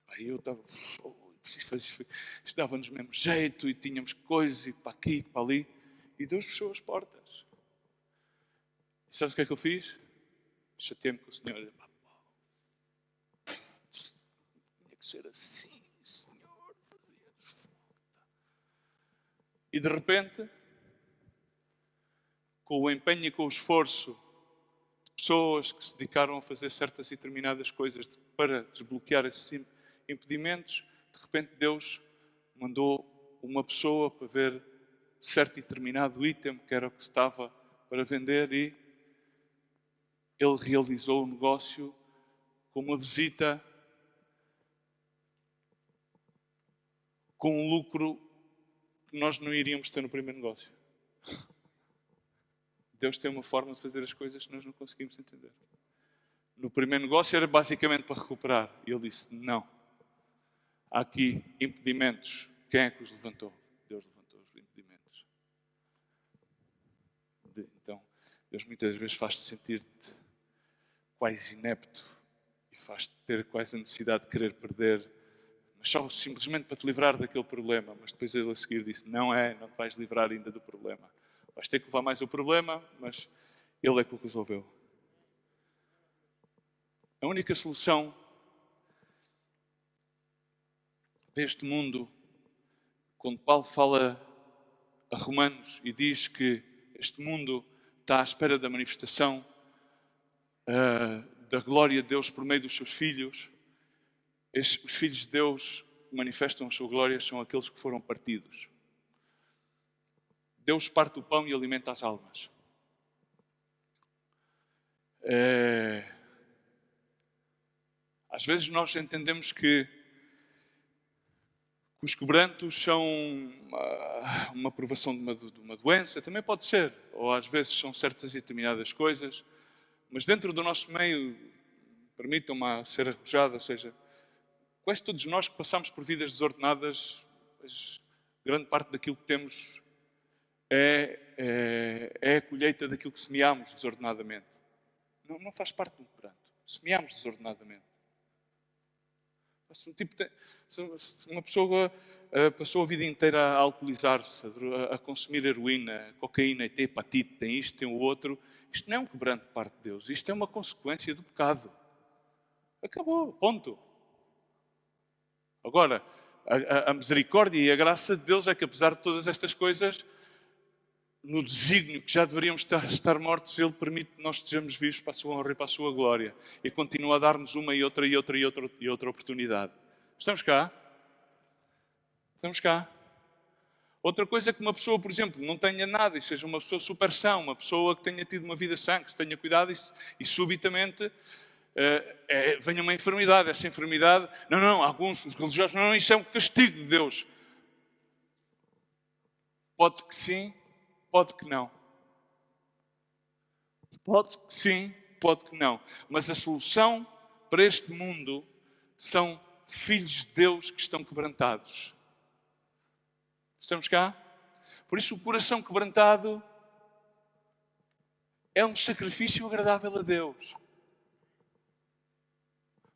Aí eu estava, preciso fazer, isto dava-nos mesmo jeito e tínhamos coisas e para aqui e para ali. E Deus fechou as portas. E sabes o que é que eu fiz? Chateei-me com o Senhor. Tinha que ser assim, Senhor, fazia-nos falta. E de repente, com o empenho e com o esforço de pessoas que se dedicaram a fazer certas e determinadas coisas para desbloquear esses impedimentos, de repente Deus mandou uma pessoa para ver certo e determinado item que era o que estava para vender e ele realizou o negócio com uma visita com um lucro que nós não iríamos ter no primeiro negócio. Deus tem uma forma de fazer as coisas que nós não conseguimos entender. No primeiro negócio era basicamente para recuperar. E ele disse, não. Há aqui impedimentos. Quem é que os levantou? Deus levantou os impedimentos. Então, Deus muitas vezes faz-te sentir-te quase inepto e faz-te ter quase a necessidade de querer perder, mas só simplesmente para te livrar daquele problema. Mas depois ele a seguir disse, não te vais livrar ainda do problema. Vais ter que levar mais o problema, mas ele é que o resolveu. A única solução deste mundo, quando Paulo fala a Romanos e diz que este mundo está à espera da manifestação da glória de Deus por meio dos seus filhos, os filhos de Deus que manifestam a sua glória são aqueles que foram partidos. Deus parte o pão e alimenta as almas. Às vezes nós entendemos que os quebrantos são uma provação de uma doença, também pode ser, ou às vezes são certas e determinadas coisas, mas dentro do nosso meio, permitam-me ser arrojado, ou seja, quase todos nós que passamos por vidas desordenadas, grande parte daquilo que temos é a colheita daquilo que semeámos desordenadamente. Não faz parte do quebranto. Semeámos desordenadamente. Uma pessoa passou a vida inteira a alcoolizar-se, a consumir heroína, cocaína, e tem hepatite, tem isto, tem o outro. Isto não é um quebranto de parte de Deus. Isto é uma consequência do pecado. Acabou. Ponto. Agora, a misericórdia e a graça de Deus é que, apesar de todas estas coisas, no desígnio que já deveríamos estar mortos, Ele permite que nós estejamos vivos para a sua honra e para a sua glória. E continua a dar-nos uma e outra oportunidade. Estamos cá? Estamos cá. Outra coisa é que uma pessoa, por exemplo, não tenha nada e seja uma pessoa super sã, uma pessoa que tenha tido uma vida sã, que se tenha cuidado e subitamente venha uma enfermidade. Essa enfermidade, alguns, os religiosos, isso é um castigo de Deus. Pode que sim, pode que não. Pode que sim, pode que não. Mas a solução para este mundo são filhos de Deus que estão quebrantados. Estamos cá? Por isso o coração quebrantado é um sacrifício agradável a Deus.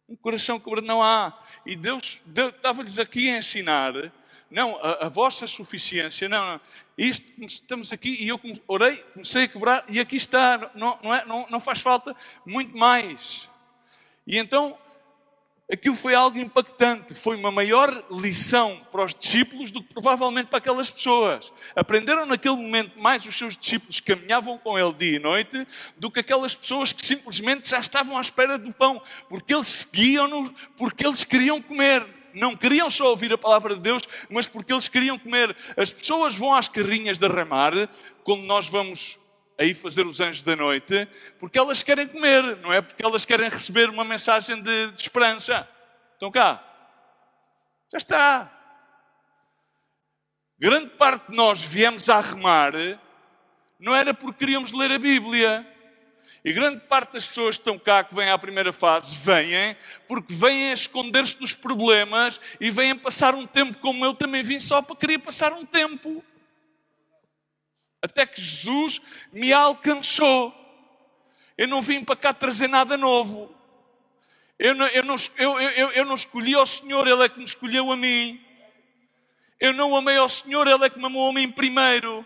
Um coração quebrantado não há. E Deus estava-lhes aqui a ensinar, a vossa suficiência, isto, estamos aqui e eu orei, comecei a quebrar e aqui está, não faz falta muito mais. E então, aquilo foi algo impactante, foi uma maior lição para os discípulos do que provavelmente para aquelas pessoas. Aprenderam naquele momento mais os seus discípulos que caminhavam com ele dia e noite do que aquelas pessoas que simplesmente já estavam à espera do pão, porque eles seguiam-no, porque eles queriam comer. Não queriam só ouvir a palavra de Deus, mas porque eles queriam comer. As pessoas vão às carrinhas de arramar, quando nós vamos aí fazer os anjos da noite, porque elas querem comer, não é porque elas querem receber uma mensagem de esperança. Estão cá? Já está. Grande parte de nós viemos a arremar, não era porque queríamos ler a Bíblia. E grande parte das pessoas que estão cá, que vêm à primeira fase, vêm porque vêm a esconder-se dos problemas e vêm passar um tempo como eu também vim só para querer passar um tempo. Até que Jesus me alcançou. Eu não vim para cá trazer nada novo. Eu não escolhi ao Senhor, Ele é que me escolheu a mim. Eu não amei ao Senhor, Ele é que me amou a mim primeiro.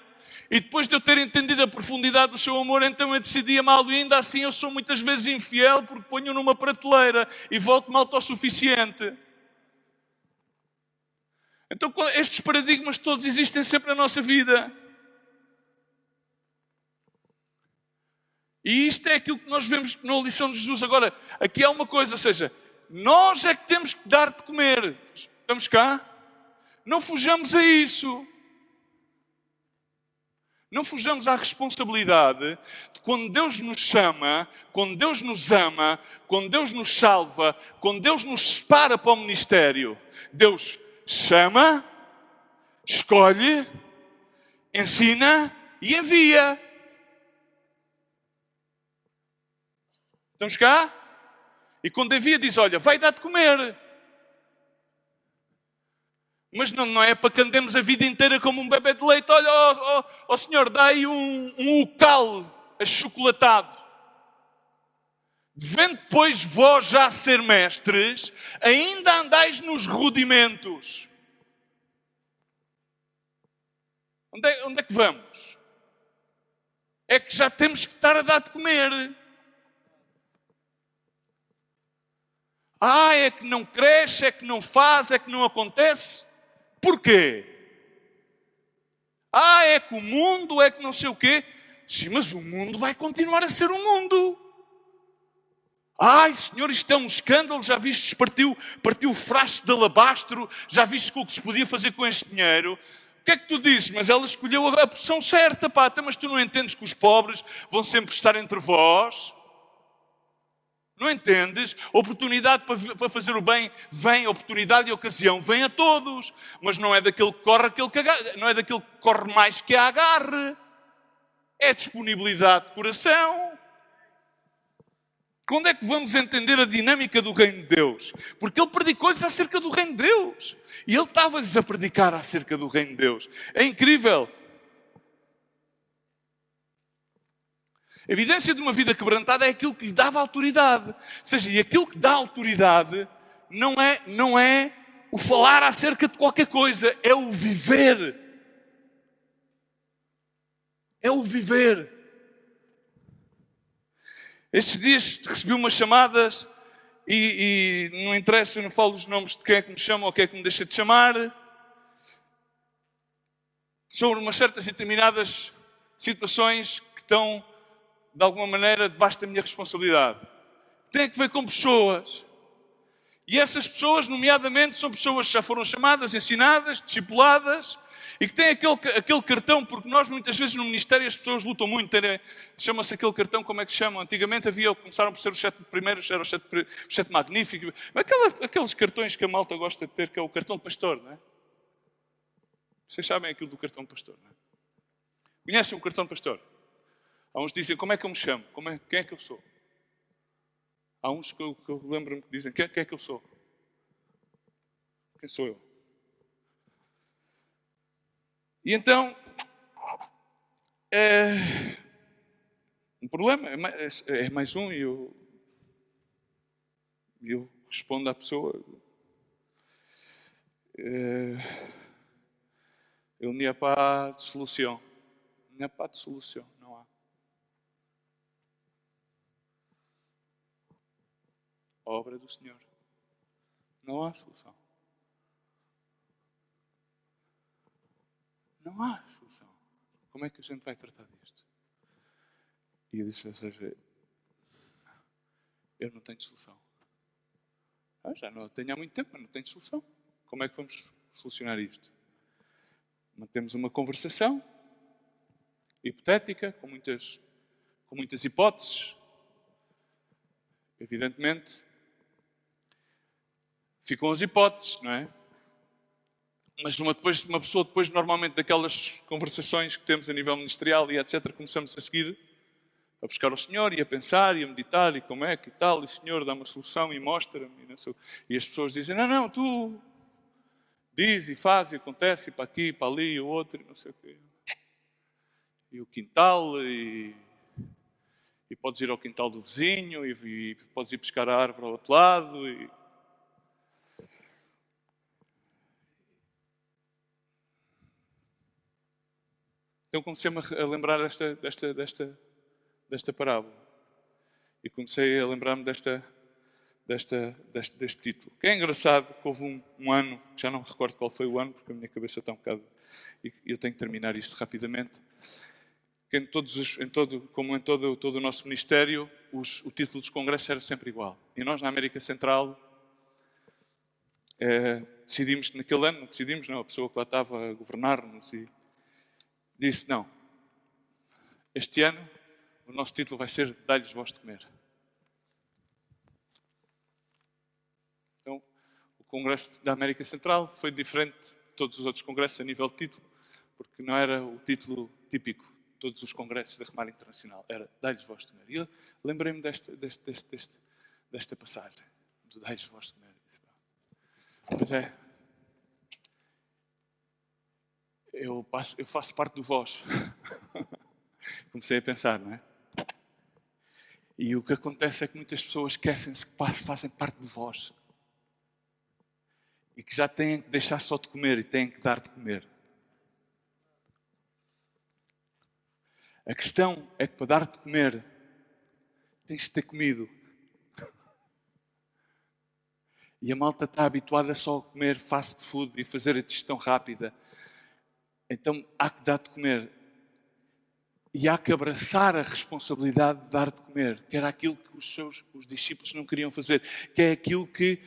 E depois de eu ter entendido a profundidade do seu amor, então eu decidi amá-lo. E ainda assim eu sou muitas vezes infiel, porque ponho numa prateleira e volto-me autossuficiente. Então estes paradigmas todos existem sempre na nossa vida. E isto é aquilo que nós vemos na lição de Jesus. Agora, aqui há uma coisa, ou seja, nós é que temos que dar de comer. Estamos cá? Não fujamos a isso. Não fujamos à responsabilidade de quando Deus nos chama, quando Deus nos ama, quando Deus nos salva, quando Deus nos separa para o ministério. Deus chama, escolhe, ensina e envia. Estamos cá? E quando envia diz, olha, vai dar de comer. Mas não é para que andemos a vida inteira como um bebê de leite. Olha, ó Senhor, dá aí um ucal achocolatado. Devendo depois vós já ser mestres, ainda andais nos rudimentos. Onde é que vamos? É que já temos que estar a dar de comer. É que não cresce, é que não faz, é que não acontece. Porquê? É que o mundo, é que não sei o quê. Sim, mas o mundo vai continuar a ser o mundo. Senhor, isto é um escândalo. Já vistes, partiu o frasco de alabastro. Já vistes o que se podia fazer com este dinheiro. O que é que tu dizes? Mas ela escolheu a opção certa, pá. Mas tu não entendes que os pobres vão sempre estar entre vós? Não entendes? Oportunidade para fazer o bem vem, oportunidade e ocasião vem a todos. Mas não é daquele que corre aquele que agarre, não é daquele que corre mais que a agarre. É disponibilidade de coração. Quando é que vamos entender a dinâmica do reino de Deus? Porque ele predicou-lhes acerca do reino de Deus. E ele estava-lhes a predicar acerca do reino de Deus. É incrível. A evidência de uma vida quebrantada é aquilo que lhe dava autoridade. Ou seja, e aquilo que dá autoridade não é o falar acerca de qualquer coisa, é o viver. É o viver. Estes dias recebi umas chamadas e não interessa, eu não falo os nomes de quem é que me chama ou quem é que me deixa de chamar, sobre umas certas e determinadas situações que estão de alguma maneira debaixo da minha responsabilidade. Tem que ver com pessoas. E essas pessoas, nomeadamente, são pessoas que já foram chamadas, ensinadas, discipuladas, e que têm aquele cartão, porque nós muitas vezes no ministério as pessoas lutam muito, chama-se aquele cartão, como é que se chama? Antigamente começaram por ser os 7 primeiros, era o 7 magnífico, aqueles cartões que a malta gosta de ter, que é o cartão de pastor, não é? Vocês sabem aquilo do cartão de pastor, não é? Conhecem o cartão de pastor? Há uns que dizem, como é que eu me chamo? Quem é que eu sou? Há uns que eu lembro-me que dizem, quem é que eu sou? Quem sou eu? E então, o problema é mais um e eu respondo à pessoa. Ele não é para de solução. Não é para de solução, não há. A obra do Senhor. Não há solução. Não há solução. Como é que a gente vai tratar disto? E eu disse, ou seja, eu não tenho solução. Já não tenho há muito tempo, mas não tenho solução. Como é que vamos solucionar isto? Mantemos uma conversação hipotética, com muitas hipóteses. Evidentemente, ficam as hipóteses, não é? Mas uma pessoa depois, normalmente, daquelas conversações que temos a nível ministerial e etc., começamos a seguir, a buscar o Senhor e a pensar e a meditar e como é que e tal, e Senhor, dá uma solução e mostra-me. E as pessoas dizem, não, tu diz e faz e acontece, e para aqui, para ali, e o outro, e não sei o quê. E o quintal, e podes ir ao quintal do vizinho, e podes ir pescar a árvore ao outro lado, e... Então comecei-me a lembrar desta parábola. E comecei a lembrar-me deste título. Que é engraçado que houve um ano, já não me recordo qual foi o ano, porque a minha cabeça está um bocado... E eu tenho que terminar isto rapidamente. Que como em todo o nosso ministério, o título dos congressos era sempre igual. E nós, na América Central, decidimos naquele ano, a pessoa que lá estava a governar-nos, e disse, não, Este ano, o nosso título vai ser Dai-lhes vós de comer. Então, o Congresso da América Central foi diferente de todos os outros congressos a nível de título, porque não era o título típico de todos os congressos da Remar Internacional. Era Dai-lhes vós de comer. E eu lembrei-me desta passagem, do Dai-lhes vós de comer. Pois é, eu faço parte do vós. Comecei a pensar, não é? E o que acontece é que muitas pessoas esquecem-se que fazem parte de vós. E que já têm que deixar só de comer e têm que dar de comer. A questão é que para dar de comer, tens de ter comido. E a malta está habituada só a comer fast food e fazer a digestão rápida. Então há que dar de comer. E há que abraçar a responsabilidade de dar de comer, que era aquilo que os discípulos não queriam fazer, que é aquilo que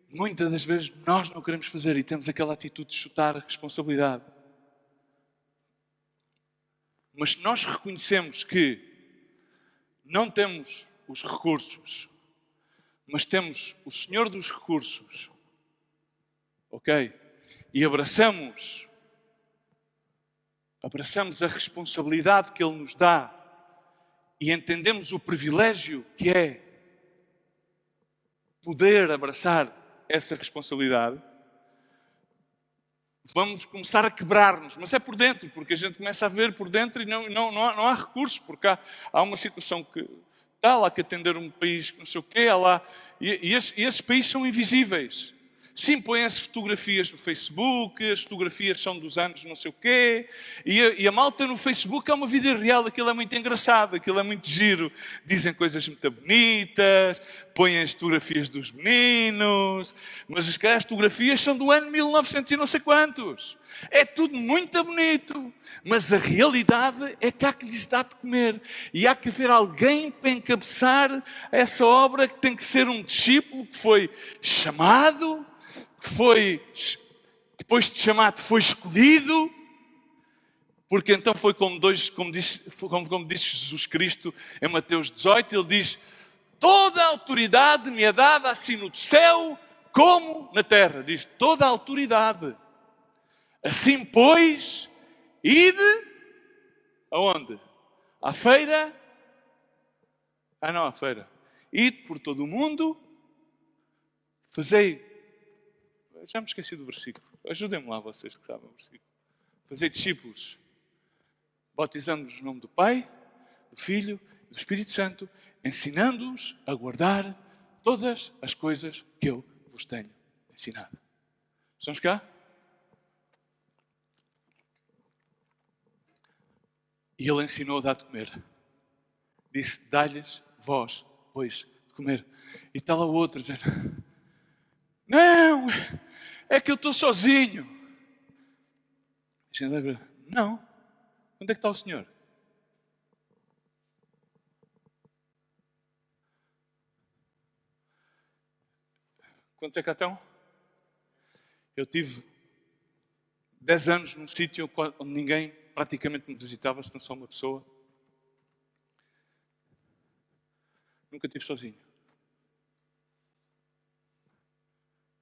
muitas das vezes nós não queremos fazer e temos aquela atitude de chutar a responsabilidade. Mas se nós reconhecemos que não temos os recursos, mas temos o Senhor dos recursos, ok? E abraçamos a responsabilidade que Ele nos dá e entendemos o privilégio que é poder abraçar essa responsabilidade, vamos começar a quebrar-nos. Mas é por dentro, porque a gente começa a ver por dentro e não há recursos, porque há uma situação que está lá que atender um país que não sei o quê, há lá, e esses países são invisíveis. Sim, põem-se fotografias no Facebook, as fotografias são dos anos não sei o quê, e a malta no Facebook é uma vida real, aquilo é muito engraçado, aquilo é muito giro. Dizem coisas muito bonitas, põem as fotografias dos meninos, mas as fotografias são do ano 1900 e não sei quantos. É tudo muito bonito, mas a realidade é que há que lhes dar de comer. E há que haver alguém para encabeçar essa obra, que tem que ser um discípulo que foi chamado, que foi, depois de chamado, foi escolhido, porque então foi como disse Jesus Cristo em Mateus 18, ele diz: toda a autoridade me é dada assim no céu como na terra. Diz, toda a autoridade. Assim, pois, ide aonde? À feira? Não, à feira. Ide por todo o mundo, fazei... Já me esqueci do versículo. Ajudem-me lá, vocês que sabem o versículo. Fazei discípulos, batizando-os no nome do Pai, do Filho e do Espírito Santo, ensinando-os a guardar todas as coisas que eu vos tenho ensinado. Estamos cá? E ele ensinou a dar de comer. Disse, dai-lhes vós, pois, de comer. E está lá o outro dizendo, não, é que eu estou sozinho. Não, onde é que está o Senhor? Quantos é que cá estão? Eu tive 10 anos num sítio onde ninguém praticamente me visitava, se não só uma pessoa. Nunca estive sozinho.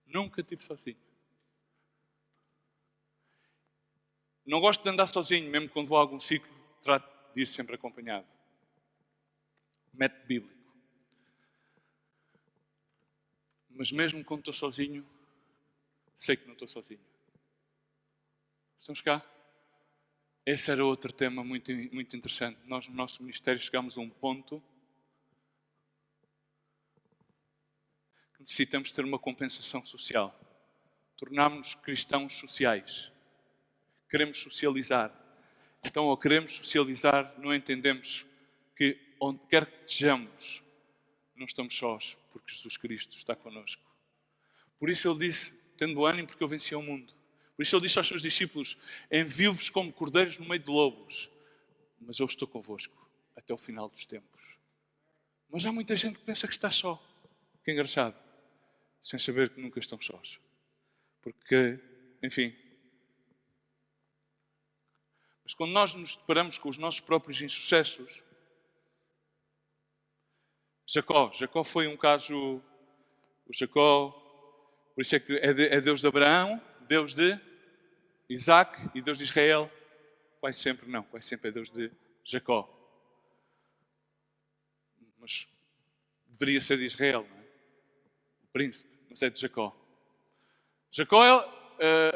Nunca estive sozinho. Não gosto de andar sozinho, mesmo quando vou a algum ciclo, trato de ir sempre acompanhado. Método bíblico. Mas mesmo quando estou sozinho, sei que não estou sozinho. Estamos cá? Esse era outro tema muito, muito interessante. Nós, no nosso ministério, chegámos a um ponto que necessitamos ter uma compensação social. Tornámos-nos cristãos sociais. Queremos socializar. Então, ao queremos socializar, não entendemos que onde quer que estejamos, não estamos sós, porque Jesus Cristo está connosco. Por isso ele disse, tendo ânimo, porque eu venci ao mundo. Por isso ele disse aos seus discípulos, envio-vos como cordeiros no meio de lobos, mas eu estou convosco até o final dos tempos. Mas há muita gente que pensa que está só. Que engraçado. Sem saber que nunca estão sós. Porque, enfim. Mas quando nós nos deparamos com os nossos próprios insucessos, Jacó foi um caso, o Jacó, por isso é que é Deus de Abraão, Deus de Isaac e Deus de Israel. Quase sempre é Deus de Jacó. Mas deveria ser de Israel, não é? O príncipe, mas é de Jacó. Jacó,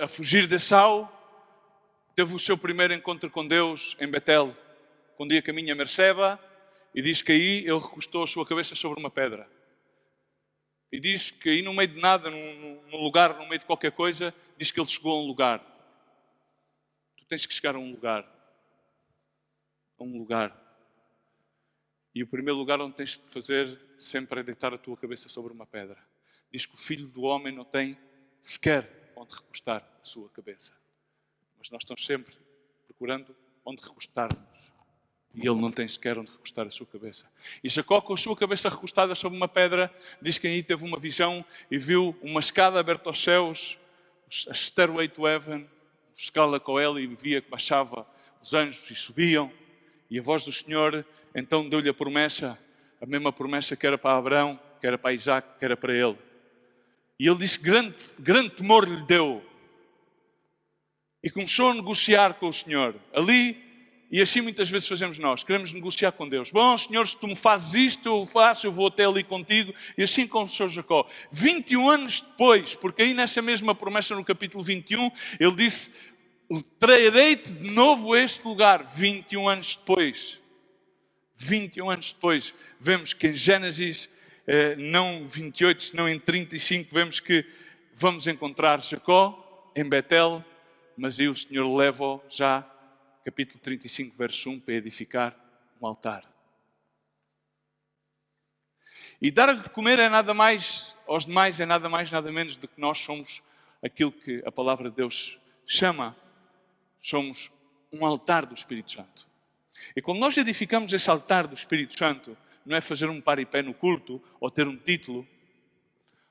a fugir de Esaú, teve o seu primeiro encontro com Deus em Betel, quando ia caminho a Berseba, e diz que aí ele recostou a sua cabeça sobre uma pedra. E diz que aí no meio de nada, num lugar, no meio de qualquer coisa, diz que ele chegou a um lugar. Tu tens que chegar a um lugar. A um lugar. E o primeiro lugar onde tens de fazer sempre é deitar a tua cabeça sobre uma pedra. Diz que o Filho do Homem não tem sequer onde recostar a sua cabeça. Mas nós estamos sempre procurando onde recostar-nos. E ele não tem sequer onde recostar a sua cabeça. E Jacó, com a sua cabeça recostada sobre uma pedra, diz que aí teve uma visão e viu uma escada aberta aos céus, a Stairway to Heaven, escala com ela, e via que baixava os anjos e subiam. E a voz do Senhor então deu-lhe a mesma promessa que era para Abraão, que era para Isaac, que era para ele. E ele disse que grande temor lhe deu. E começou a negociar com o Senhor. Ali, e assim muitas vezes fazemos nós, queremos negociar com Deus. Bom, Senhor, se tu me fazes isto, eu faço, eu vou até ali contigo. E assim começou Jacó. 21 anos depois, porque aí nessa mesma promessa no capítulo 21, ele disse, trarei-te de novo a este lugar. 21 anos depois. 21 anos depois, vemos que em Gênesis, não 28, senão em 35, vemos que vamos encontrar Jacó em Betel, mas aí o Senhor leva-o já, capítulo 35, verso 1, para edificar um altar. E dar-lhe de comer é nada mais, aos demais é nada mais, nada menos do que nós somos aquilo que a palavra de Deus chama, somos um altar do Espírito Santo. E quando nós edificamos esse altar do Espírito Santo, não é fazer um paripé no culto, ou ter um título,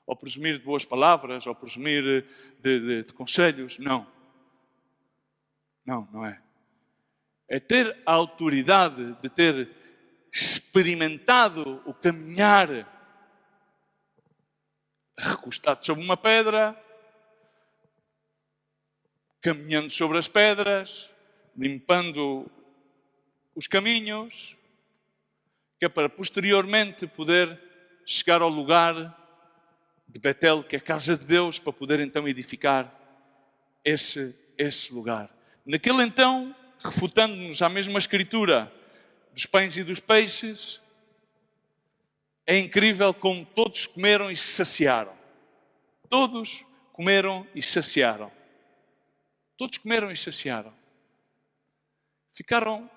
ou presumir de boas palavras, ou presumir de conselhos, não. Não é. É ter a autoridade de ter experimentado o caminhar recostado sobre uma pedra, caminhando sobre as pedras, limpando os caminhos, que é para posteriormente poder chegar ao lugar de Betel, que é a casa de Deus, para poder então edificar esse lugar. Naquele então, refutando-nos a mesma escritura dos pães e dos peixes, é incrível como todos comeram e se saciaram. Todos comeram e se saciaram. Todos comeram e se saciaram. Ficaram...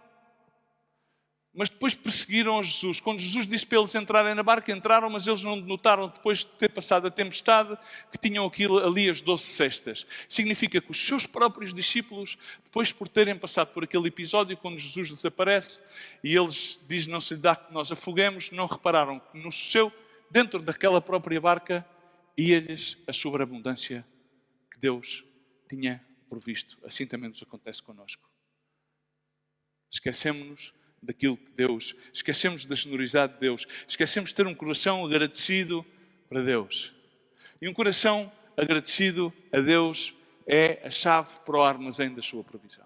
Mas depois perseguiram Jesus. Quando Jesus disse para eles entrarem na barca, entraram, mas eles não notaram, depois de ter passado a tempestade, que tinham ali as 12 cestas. Significa que os seus próprios discípulos, depois por terem passado por aquele episódio, quando Jesus lhes aparece, e eles dizem, não se lhe dá que nós afoguemos, não repararam que dentro daquela própria barca, ia-lhes a sobreabundância que Deus tinha provisto. Assim também nos acontece connosco. Esquecemos-nos daquilo que Deus, esquecemos da generosidade de Deus, esquecemos de ter um coração agradecido para Deus. E um coração agradecido a Deus é a chave para o armazém da sua provisão.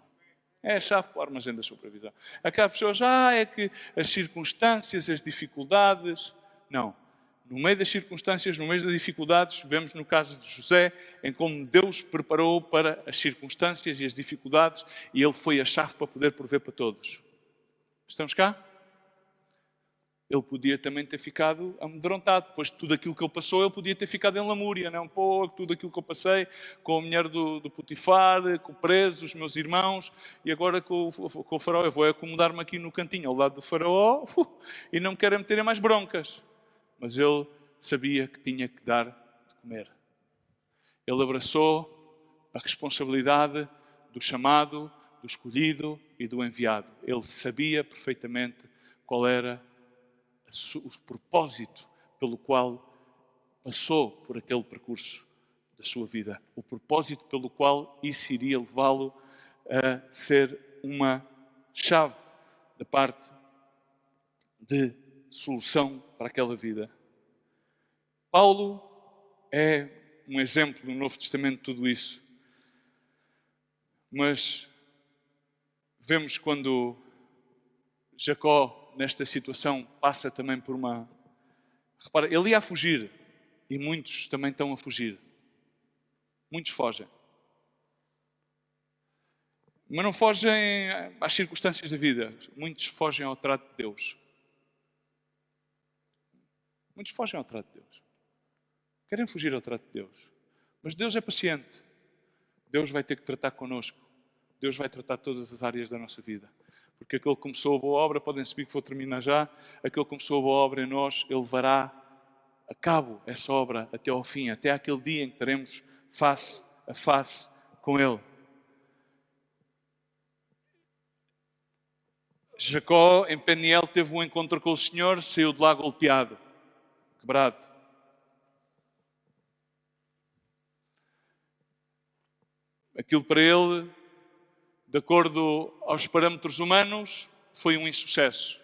É a chave para o armazém da sua provisão. Aquelas pessoas, é que as circunstâncias, as dificuldades... Não. No meio das circunstâncias, no meio das dificuldades, vemos no caso de José, em como Deus preparou para as circunstâncias e as dificuldades, e ele foi a chave para poder prover para todos. Estamos cá? Ele podia também ter ficado amedrontado. Depois de tudo aquilo que ele passou, ele podia ter ficado em lamúria. Não? Pô, tudo aquilo que eu passei com a mulher do Potifar, com o preso, os meus irmãos, e agora com o faraó. Eu vou acomodar-me aqui no cantinho, ao lado do faraó, e não me quero meter em mais broncas. Mas ele sabia que tinha que dar de comer. Ele abraçou a responsabilidade do chamado, do escolhido e do enviado. Ele sabia perfeitamente qual era o propósito pelo qual passou por aquele percurso da sua vida. O propósito pelo qual isso iria levá-lo a ser uma chave da parte de solução para aquela vida. Paulo é um exemplo no Novo Testamento de tudo isso. Mas vemos quando Jacó, nesta situação, passa também por uma... Repara, ele ia a fugir e muitos também estão a fugir. Muitos fogem. Mas não fogem às circunstâncias da vida. Muitos fogem ao trato de Deus. Muitos fogem ao trato de Deus. Querem fugir ao trato de Deus. Mas Deus é paciente. Deus vai ter que tratar connosco. Deus vai tratar todas as áreas da nossa vida. Porque aquele que começou a boa obra, podem subir que vou terminar já, aquele que começou a boa obra em nós, Ele levará a cabo essa obra até ao fim, até aquele dia em que estaremos face a face com Ele. Jacó, em Peniel, teve um encontro com o Senhor, saiu de lá golpeado, quebrado. Aquilo para ele, de acordo aos parâmetros humanos, foi um insucesso.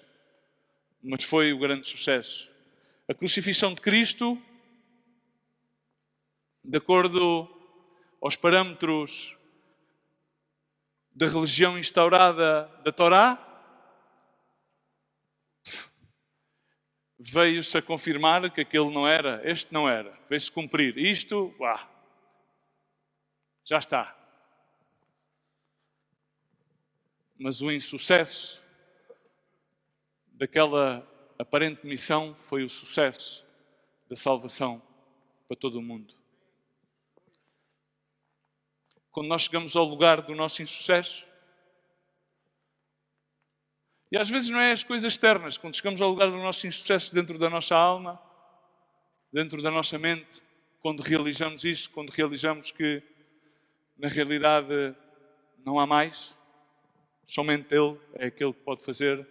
Mas foi o grande sucesso. A crucifixão de Cristo, de acordo aos parâmetros da religião instaurada da Torá, veio-se a confirmar que aquele não era, este não era. Veio-se cumprir. Isto, já está. Mas o insucesso daquela aparente missão foi o sucesso da salvação para todo o mundo. Quando nós chegamos ao lugar do nosso insucesso, e às vezes não é as coisas externas, quando chegamos ao lugar do nosso insucesso dentro da nossa alma, dentro da nossa mente, quando realizamos isso, quando realizamos que na realidade não há mais, somente Ele é aquele que pode fazer.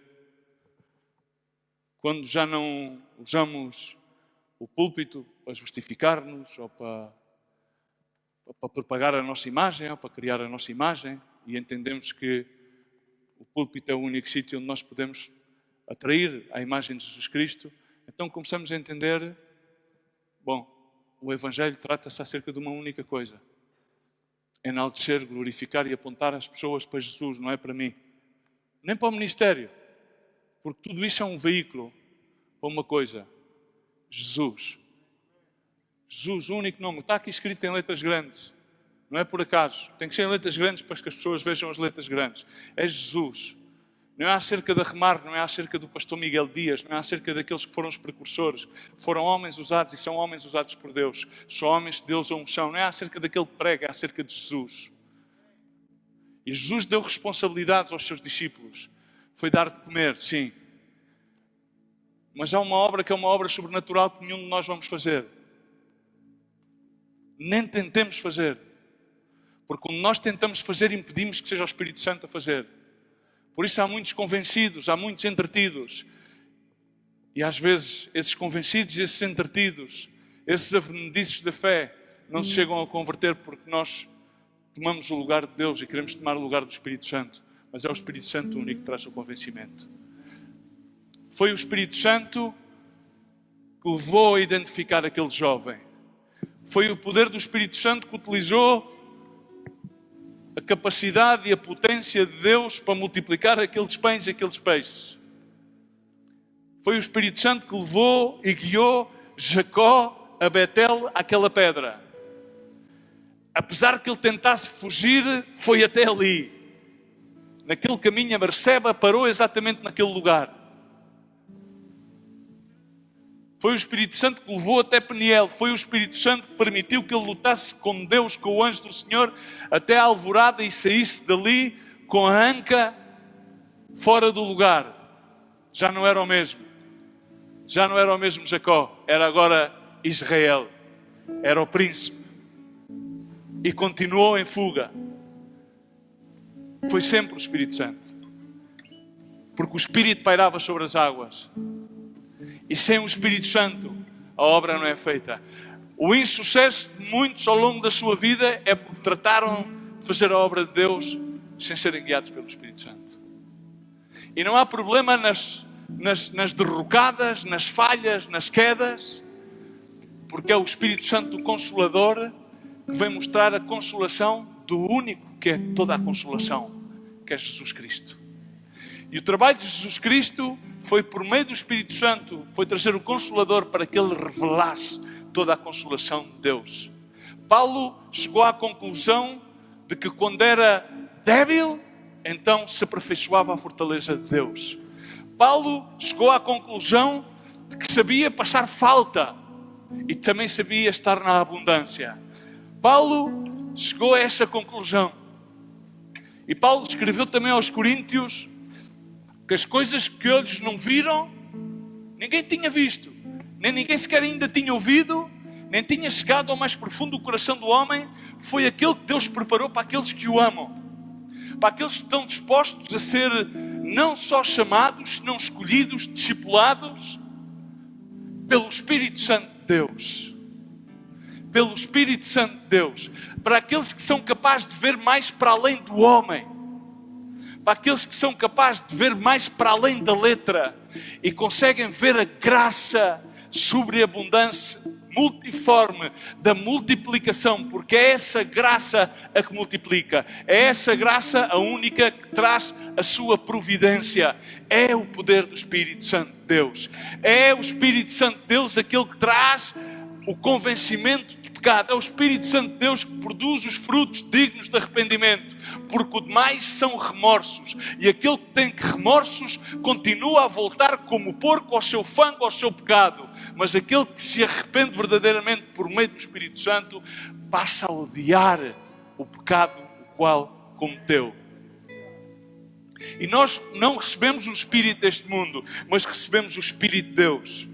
Quando já não usamos o púlpito para justificar-nos ou para propagar a nossa imagem ou para criar a nossa imagem e entendemos que o púlpito é o único sítio onde nós podemos atrair a imagem de Jesus Cristo, então começamos a entender, o Evangelho trata-se acerca de uma única coisa. Enaltecer, glorificar e apontar as pessoas para Jesus, não é para mim. Nem para o ministério. Porque tudo isso é um veículo para uma coisa. Jesus. Jesus, o único nome. Está aqui escrito em letras grandes. Não é por acaso. Tem que ser em letras grandes para que as pessoas vejam as letras grandes. É Jesus. Não é acerca da Remar, não é acerca do pastor Miguel Dias, não é acerca daqueles que foram os precursores. Foram homens usados e são homens usados por Deus. São homens de Deus a unção. Não é acerca daquele que prega, é acerca de Jesus. E Jesus deu responsabilidades aos seus discípulos. Foi dar de comer, sim. Mas há uma obra que é uma obra sobrenatural que nenhum de nós vamos fazer. Nem tentemos fazer. Porque quando nós tentamos fazer, impedimos que seja o Espírito Santo a fazer. Por isso há muitos convencidos, há muitos entretidos. E às vezes esses convencidos e esses entretidos, esses avenediços da fé, não se chegam a converter porque nós tomamos o lugar de Deus e queremos tomar o lugar do Espírito Santo. Mas é o Espírito Santo o único que traz o convencimento. Foi o Espírito Santo que levou a identificar aquele jovem. Foi o poder do Espírito Santo que utilizou a capacidade e a potência de Deus para multiplicar aqueles pães e aqueles peixes. Foi o Espírito Santo que levou e guiou Jacó a Betel, àquela pedra. Apesar que ele tentasse fugir, foi até ali. Naquele caminho a Berseba parou exatamente naquele lugar. Foi o Espírito Santo que levou até Peniel. Foi o Espírito Santo que permitiu que ele lutasse com Deus, com o anjo do Senhor, até a alvorada e saísse dali com a anca fora do lugar. Já não era o mesmo. Já não era o mesmo Jacó. Era agora Israel. Era o príncipe. E continuou em fuga. Foi sempre o Espírito Santo. Porque o Espírito pairava sobre as águas. E sem o Espírito Santo, a obra não é feita. O insucesso de muitos ao longo da sua vida é porque trataram de fazer a obra de Deus sem serem guiados pelo Espírito Santo. E não há problema nas derrocadas, nas falhas, nas quedas, porque é o Espírito Santo o Consolador que vem mostrar a consolação do único que é toda a consolação, que é Jesus Cristo. E o trabalho de Jesus Cristo foi por meio do Espírito Santo, foi trazer o Consolador para que Ele revelasse toda a consolação de Deus. Paulo chegou à conclusão de que quando era débil, então se aperfeiçoava a fortaleza de Deus. Paulo chegou à conclusão de que sabia passar falta e também sabia estar na abundância. Paulo chegou a essa conclusão. E Paulo escreveu também aos Coríntios que as coisas que eles não viram, ninguém tinha visto, nem ninguém sequer ainda tinha ouvido, nem tinha chegado ao mais profundo do coração do homem, foi aquele que Deus preparou para aqueles que o amam. Para aqueles que estão dispostos a ser não só chamados, não escolhidos, discipulados pelo Espírito Santo de Deus. Pelo Espírito Santo de Deus. Para aqueles que são capazes de ver mais para além do homem. Para aqueles que são capazes de ver mais para além da letra e conseguem ver a graça sobreabundância, multiforme da multiplicação, porque é essa graça a que multiplica, é essa graça a única que traz a sua providência, é o poder do Espírito Santo de Deus, é o Espírito Santo de Deus aquele que traz o convencimento de pecado, é o Espírito Santo de Deus que produz os frutos dignos de arrependimento, porque o demais são remorsos, e aquele que tem remorsos continua a voltar como porco ao seu fango, ao seu pecado, mas aquele que se arrepende verdadeiramente por meio do Espírito Santo passa a odiar o pecado o qual cometeu. E nós não recebemos o Espírito deste mundo, mas recebemos o Espírito de Deus.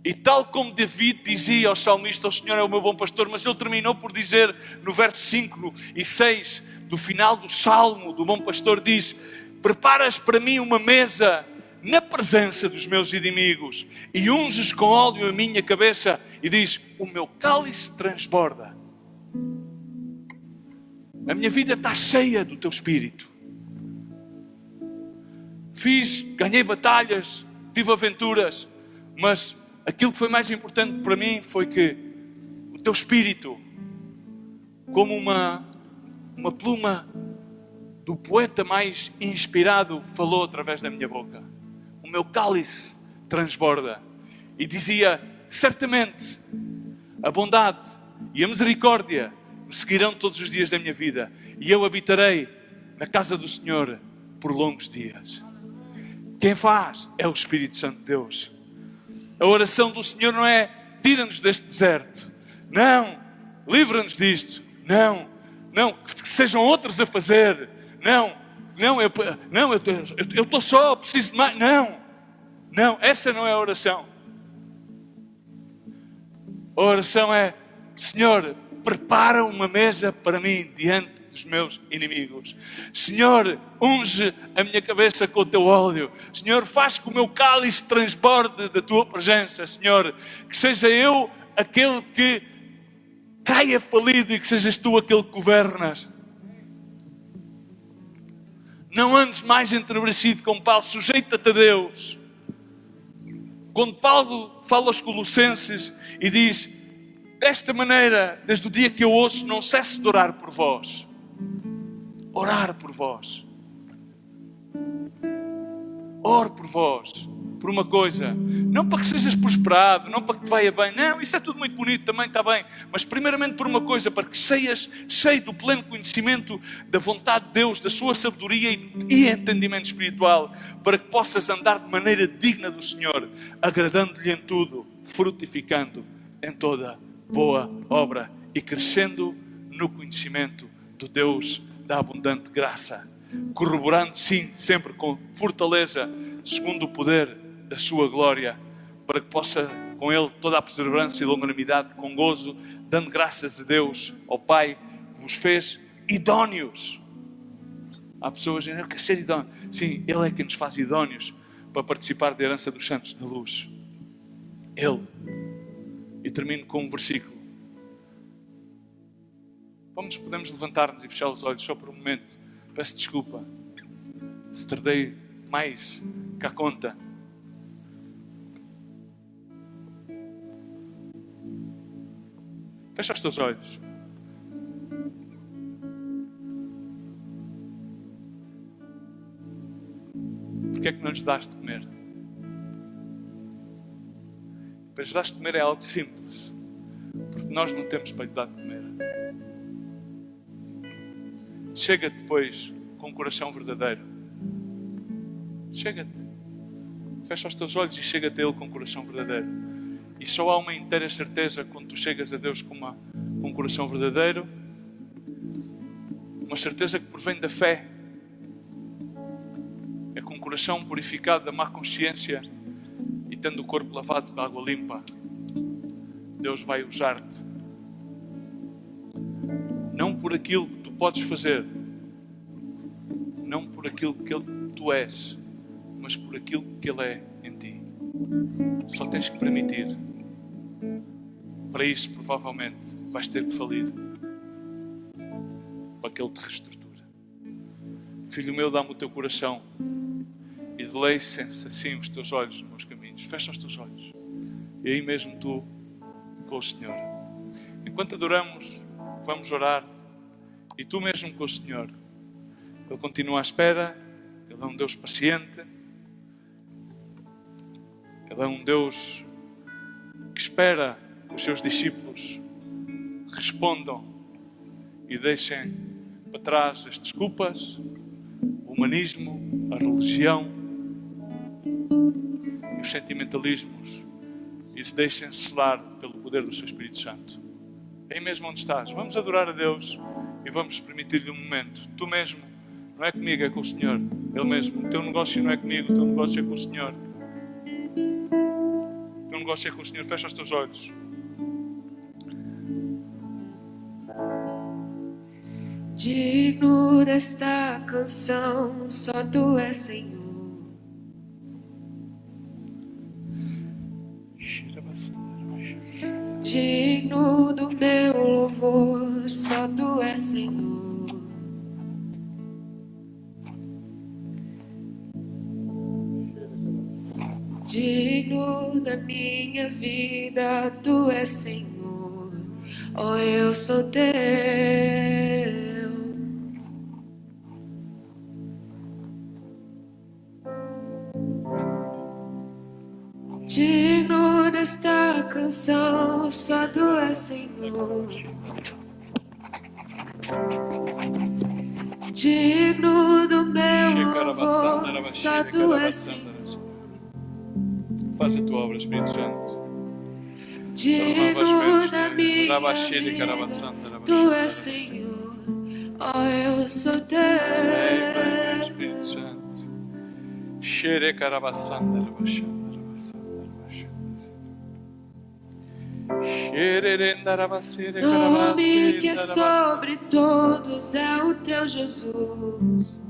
E tal como David dizia ao salmista, o Senhor é o meu bom pastor, mas ele terminou por dizer no verso 5 e 6 do final do salmo do bom pastor, diz: preparas para mim uma mesa na presença dos meus inimigos e unges com óleo a minha cabeça, e diz: o meu cálice transborda. A minha vida está cheia do teu Espírito. Ganhei batalhas, tive aventuras, mas aquilo que foi mais importante para mim foi que o teu Espírito, como uma pluma do poeta mais inspirado, falou através da minha boca. O meu cálice transborda. E dizia: certamente a bondade e a misericórdia me seguirão todos os dias da minha vida, e eu habitarei na casa do Senhor por longos dias. Quem faz é o Espírito Santo de Deus. A oração do Senhor não é: tira-nos deste deserto. Não, livra-nos disto. Não, que sejam outros a fazer. Eu estou só, preciso de mais. Não, essa não é a oração. A oração é: Senhor, prepara uma mesa para mim diante dos meus inimigos. Senhor, unge a minha cabeça com o teu óleo. Senhor, faz que o meu cálice transborde da tua presença. Senhor, que seja eu aquele que caia falido e que sejas tu aquele que governas. Não andes mais entenebrecido como Paulo, sujeita-te a Deus. Quando Paulo fala aos Colossenses e diz: desta maneira, desde o dia que eu ouço, não cesso de orar por vós. Orar por vós. Oro por vós. Por uma coisa. Não para que sejas prosperado, não para que te vá bem. Não, isso é tudo muito bonito, também está bem. Mas primeiramente por uma coisa, para que seias cheio do pleno conhecimento da vontade de Deus, da sua sabedoria e entendimento espiritual, para que possas andar de maneira digna do Senhor, agradando-lhe em tudo, frutificando em toda boa obra e crescendo no conhecimento do Deus da abundante graça, corroborando sim, sempre com fortaleza, segundo o poder da sua glória, para que possa com Ele toda a perseverança e longanimidade, com gozo, dando graças a Deus, ao Pai, que vos fez idóneos. Há pessoas que dizem: eu quero ser idóneo. Sim, Ele é quem nos faz idóneos para participar da herança dos santos na luz. Ele. E termino com um versículo. Podemos levantar-nos e fechar os olhos só por um momento. Peço desculpa se tardei mais que a conta. Fecha os teus olhos. Porquê é que não lhes dás de comer? Para lhes dar de comer é algo simples. Porque nós não temos para lhes dar de comer. Chega-te depois com um coração verdadeiro. Chega-te. Fecha os teus olhos e chega-te a Ele com um coração verdadeiro. E só há uma inteira certeza quando tu chegas a Deus com um coração verdadeiro. Uma certeza que provém da fé. É com um coração purificado da má consciência e tendo o corpo lavado com água limpa. Deus vai usar-te. Não por aquilo que tu podes fazer. Não por aquilo que tu és. Mas por aquilo que Ele é em ti. Só tens que permitir. Para isso, provavelmente, vais ter que falir. Para que Ele te reestruture. Filho meu, dá-me o teu coração. E deleite-se assim os teus olhos nos meus caminhos. Fecha os teus olhos. E aí mesmo tu com o Senhor. Enquanto adoramos, vamos orar. E tu mesmo com o Senhor. Ele continua à espera. Ele é um Deus paciente. Ele é um Deus que espera que os seus discípulos respondam e deixem para trás as desculpas, o humanismo, a religião e os sentimentalismos e se deixem selar pelo poder do seu Espírito Santo. Aí mesmo onde estás, vamos adorar a Deus e vamos permitir-lhe um momento. Tu mesmo, não é comigo, é com o Senhor. Ele mesmo, o teu negócio não é comigo, o teu negócio é com o Senhor. O teu negócio é com o Senhor. Fecha os teus olhos. Digno desta canção, só Tu és Senhor. Digno do meu louvor, só Tu és Senhor. Digno da minha vida, Tu és Senhor. Oh, eu sou Teu. Digno desta canção, só Tu és Senhor. Digno do meu louvor, só Tu és Senhor. Faz a tua obra, Espírito Santo. Digno da minha vida, Tu és Senhor. Oh, eu sou Teu. Espírito Santo. Xere carabassanda, rabaxanda, rabassanda, rabaxanda. Nome que é sobre todos é o Teu Jesus.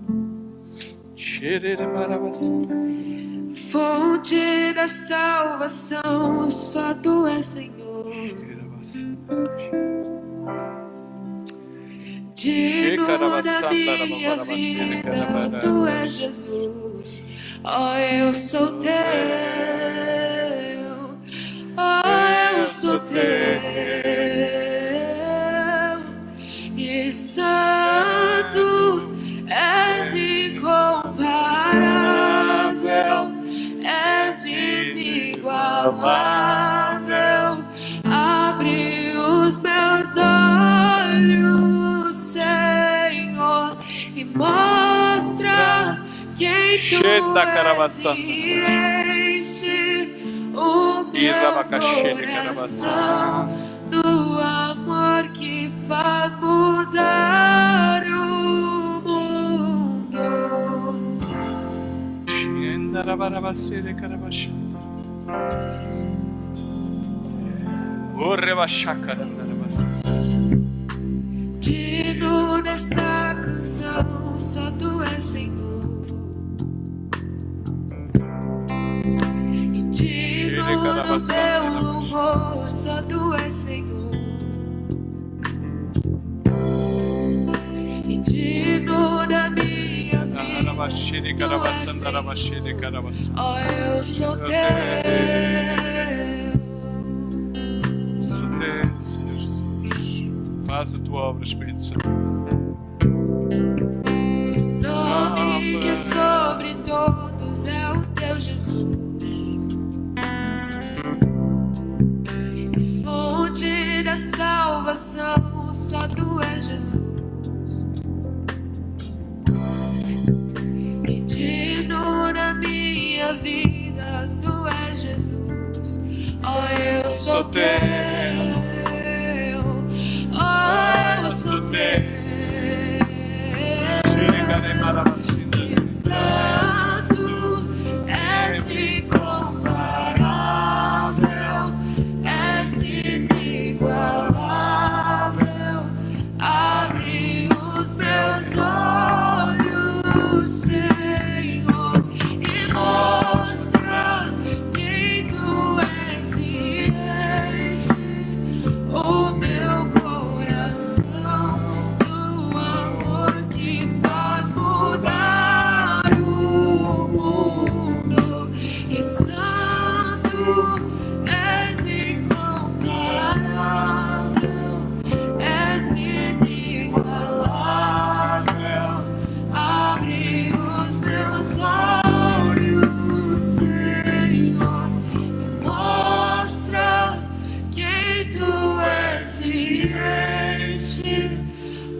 Fonte da salvação, só Tu és Senhor. Digno da minha vida, Tu és Jesus. Oh, eu sou Teu. Oh, eu sou Teu. E santo és incomparável, és inigualável. Abre os meus olhos, Senhor, e mostra quem Tu és e enche o meu coração do amor que faz mudar o mundo. Digno nesta canção, só Tu és Senhor. E digno do meu louvor, só Tu és Senhor. E digno da minha Oh, eu sou teu. Sou teu, Senhor Jesus. Faz a tua obra, Espírito Santo. Nome que é sobre todos é o teu Jesus. Fonte da salvação, só tu és Jesus. E digno na minha vida, tu és Jesus. Oh, eu sou teu. Oh, eu sou teu. E santo, és incomparável, és inigualável. Abre os meus olhos, Senhor, e mostra quem tu és e enche o meu coração do amor que faz mudar o mundo. E santo, és incomparável, és inigualável. Abre os meus olhos, Senhor, e mostra quem tu és e enche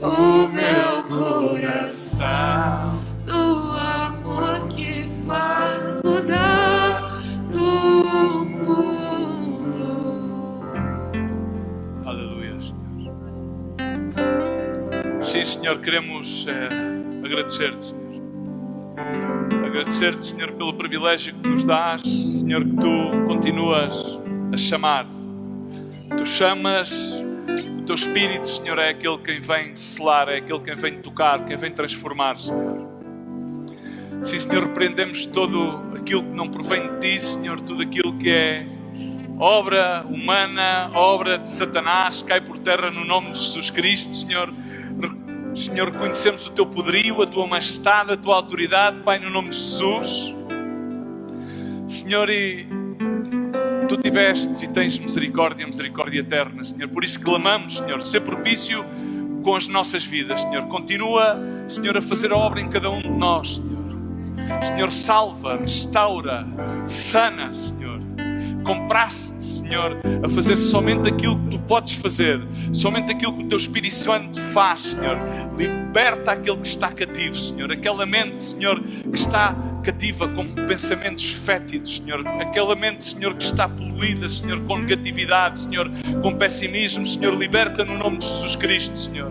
o meu coração do amor que faz mudar o mundo. Aleluia, Senhor. Sim, Senhor, queremos agradecer-te, Senhor. Agradecer-te, Senhor, pelo privilégio que nos dás, Senhor, que tu continuas a chamar. Tu chamas, o teu Espírito, Senhor, é aquele quem vem selar, é aquele quem vem tocar, quem vem transformar, Senhor. Sim, Senhor, repreendemos todo aquilo que não provém de ti, Senhor, tudo aquilo que é obra humana, obra de Satanás, cai por terra no nome de Jesus Cristo, Senhor. Senhor, conhecemos o teu poderio, a tua majestade, a tua autoridade, Pai, no nome de Jesus. Senhor, e tu tiveste e tens misericórdia eterna, Senhor. Por isso clamamos, Senhor, ser propício com as nossas vidas, Senhor. Continua, Senhor, a fazer a obra em cada um de nós, Senhor. Senhor, salva, restaura, sana, Senhor. Compraste, Senhor, a fazer somente aquilo que tu podes fazer, somente aquilo que o teu Espírito Santo faz, Senhor. Liberta aquele que está cativo, Senhor. Aquela mente, Senhor, que está cativa com pensamentos fétidos, Senhor. Aquela mente, Senhor, que está poluída, Senhor, com negatividade, Senhor, com pessimismo, Senhor. Liberta no nome de Jesus Cristo, Senhor.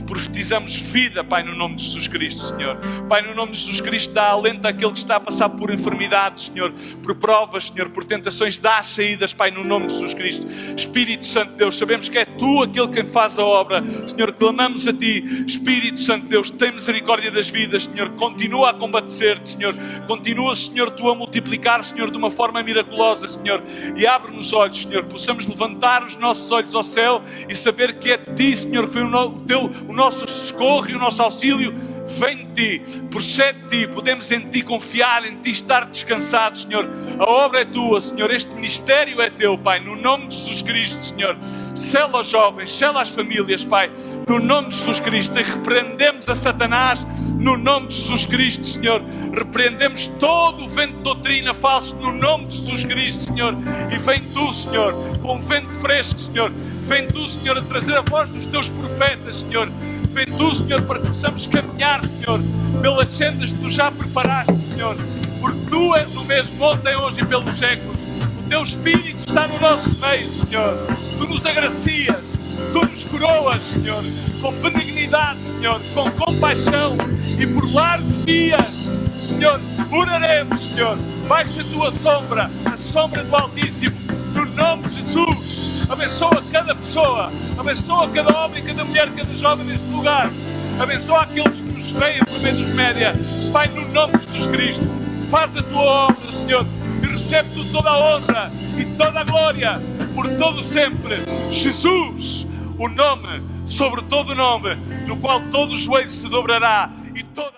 Profetizamos vida, Pai, no nome de Jesus Cristo, Senhor. Pai, no nome de Jesus Cristo, dá alento àquele que está a passar por enfermidades, Senhor, por provas, Senhor, por tentações. Dá as saídas, Pai, no nome de Jesus Cristo. Espírito Santo de Deus, sabemos que é tu aquele quem faz a obra, Senhor. Clamamos a ti, Espírito Santo de Deus, tem misericórdia das vidas, Senhor. Continua a combater-te, Senhor. Continua, Senhor, tu a multiplicar, Senhor, de uma forma miraculosa, Senhor. E abre-nos olhos, Senhor, que possamos levantar os nossos olhos ao céu e saber que é de ti, Senhor, que foi o nosso socorro e o nosso auxílio. Vem de ti, procede de ti, podemos em ti confiar, em ti estar descansados, Senhor. A obra é tua, Senhor, este ministério é teu, Pai, no nome de Jesus Cristo, Senhor. Sela os jovens, sela as famílias, Pai, no nome de Jesus Cristo. E repreendemos a Satanás no nome de Jesus Cristo, Senhor. Repreendemos todo o vento de doutrina falso no nome de Jesus Cristo, Senhor. E vem tu, Senhor, com um vento fresco, Senhor. Vem tu, Senhor, a trazer a voz dos teus profetas, Senhor. Vem tu, Senhor, para que possamos caminhar, Senhor, pelas sendas que tu já preparaste, Senhor. Porque tu és o mesmo ontem, hoje e pelos séculos. O teu Espírito está no nosso meio, Senhor. Tu nos agracias, tu nos coroas, Senhor, com benignidade, Senhor, com compaixão. E por largos dias, Senhor, oraremos, Senhor. Baixa a tua sombra, a sombra do Altíssimo, no nome de Jesus. Abençoa cada pessoa, abençoa cada homem, cada mulher, cada jovem neste lugar. Abençoa aqueles que nos veem por meio dos média. Pai, no nome de Jesus Cristo, faz a tua obra, Senhor, e recebe tu toda a honra e toda a glória por todo sempre. Jesus, o nome sobre todo o nome, no qual todo o joelho se dobrará e toda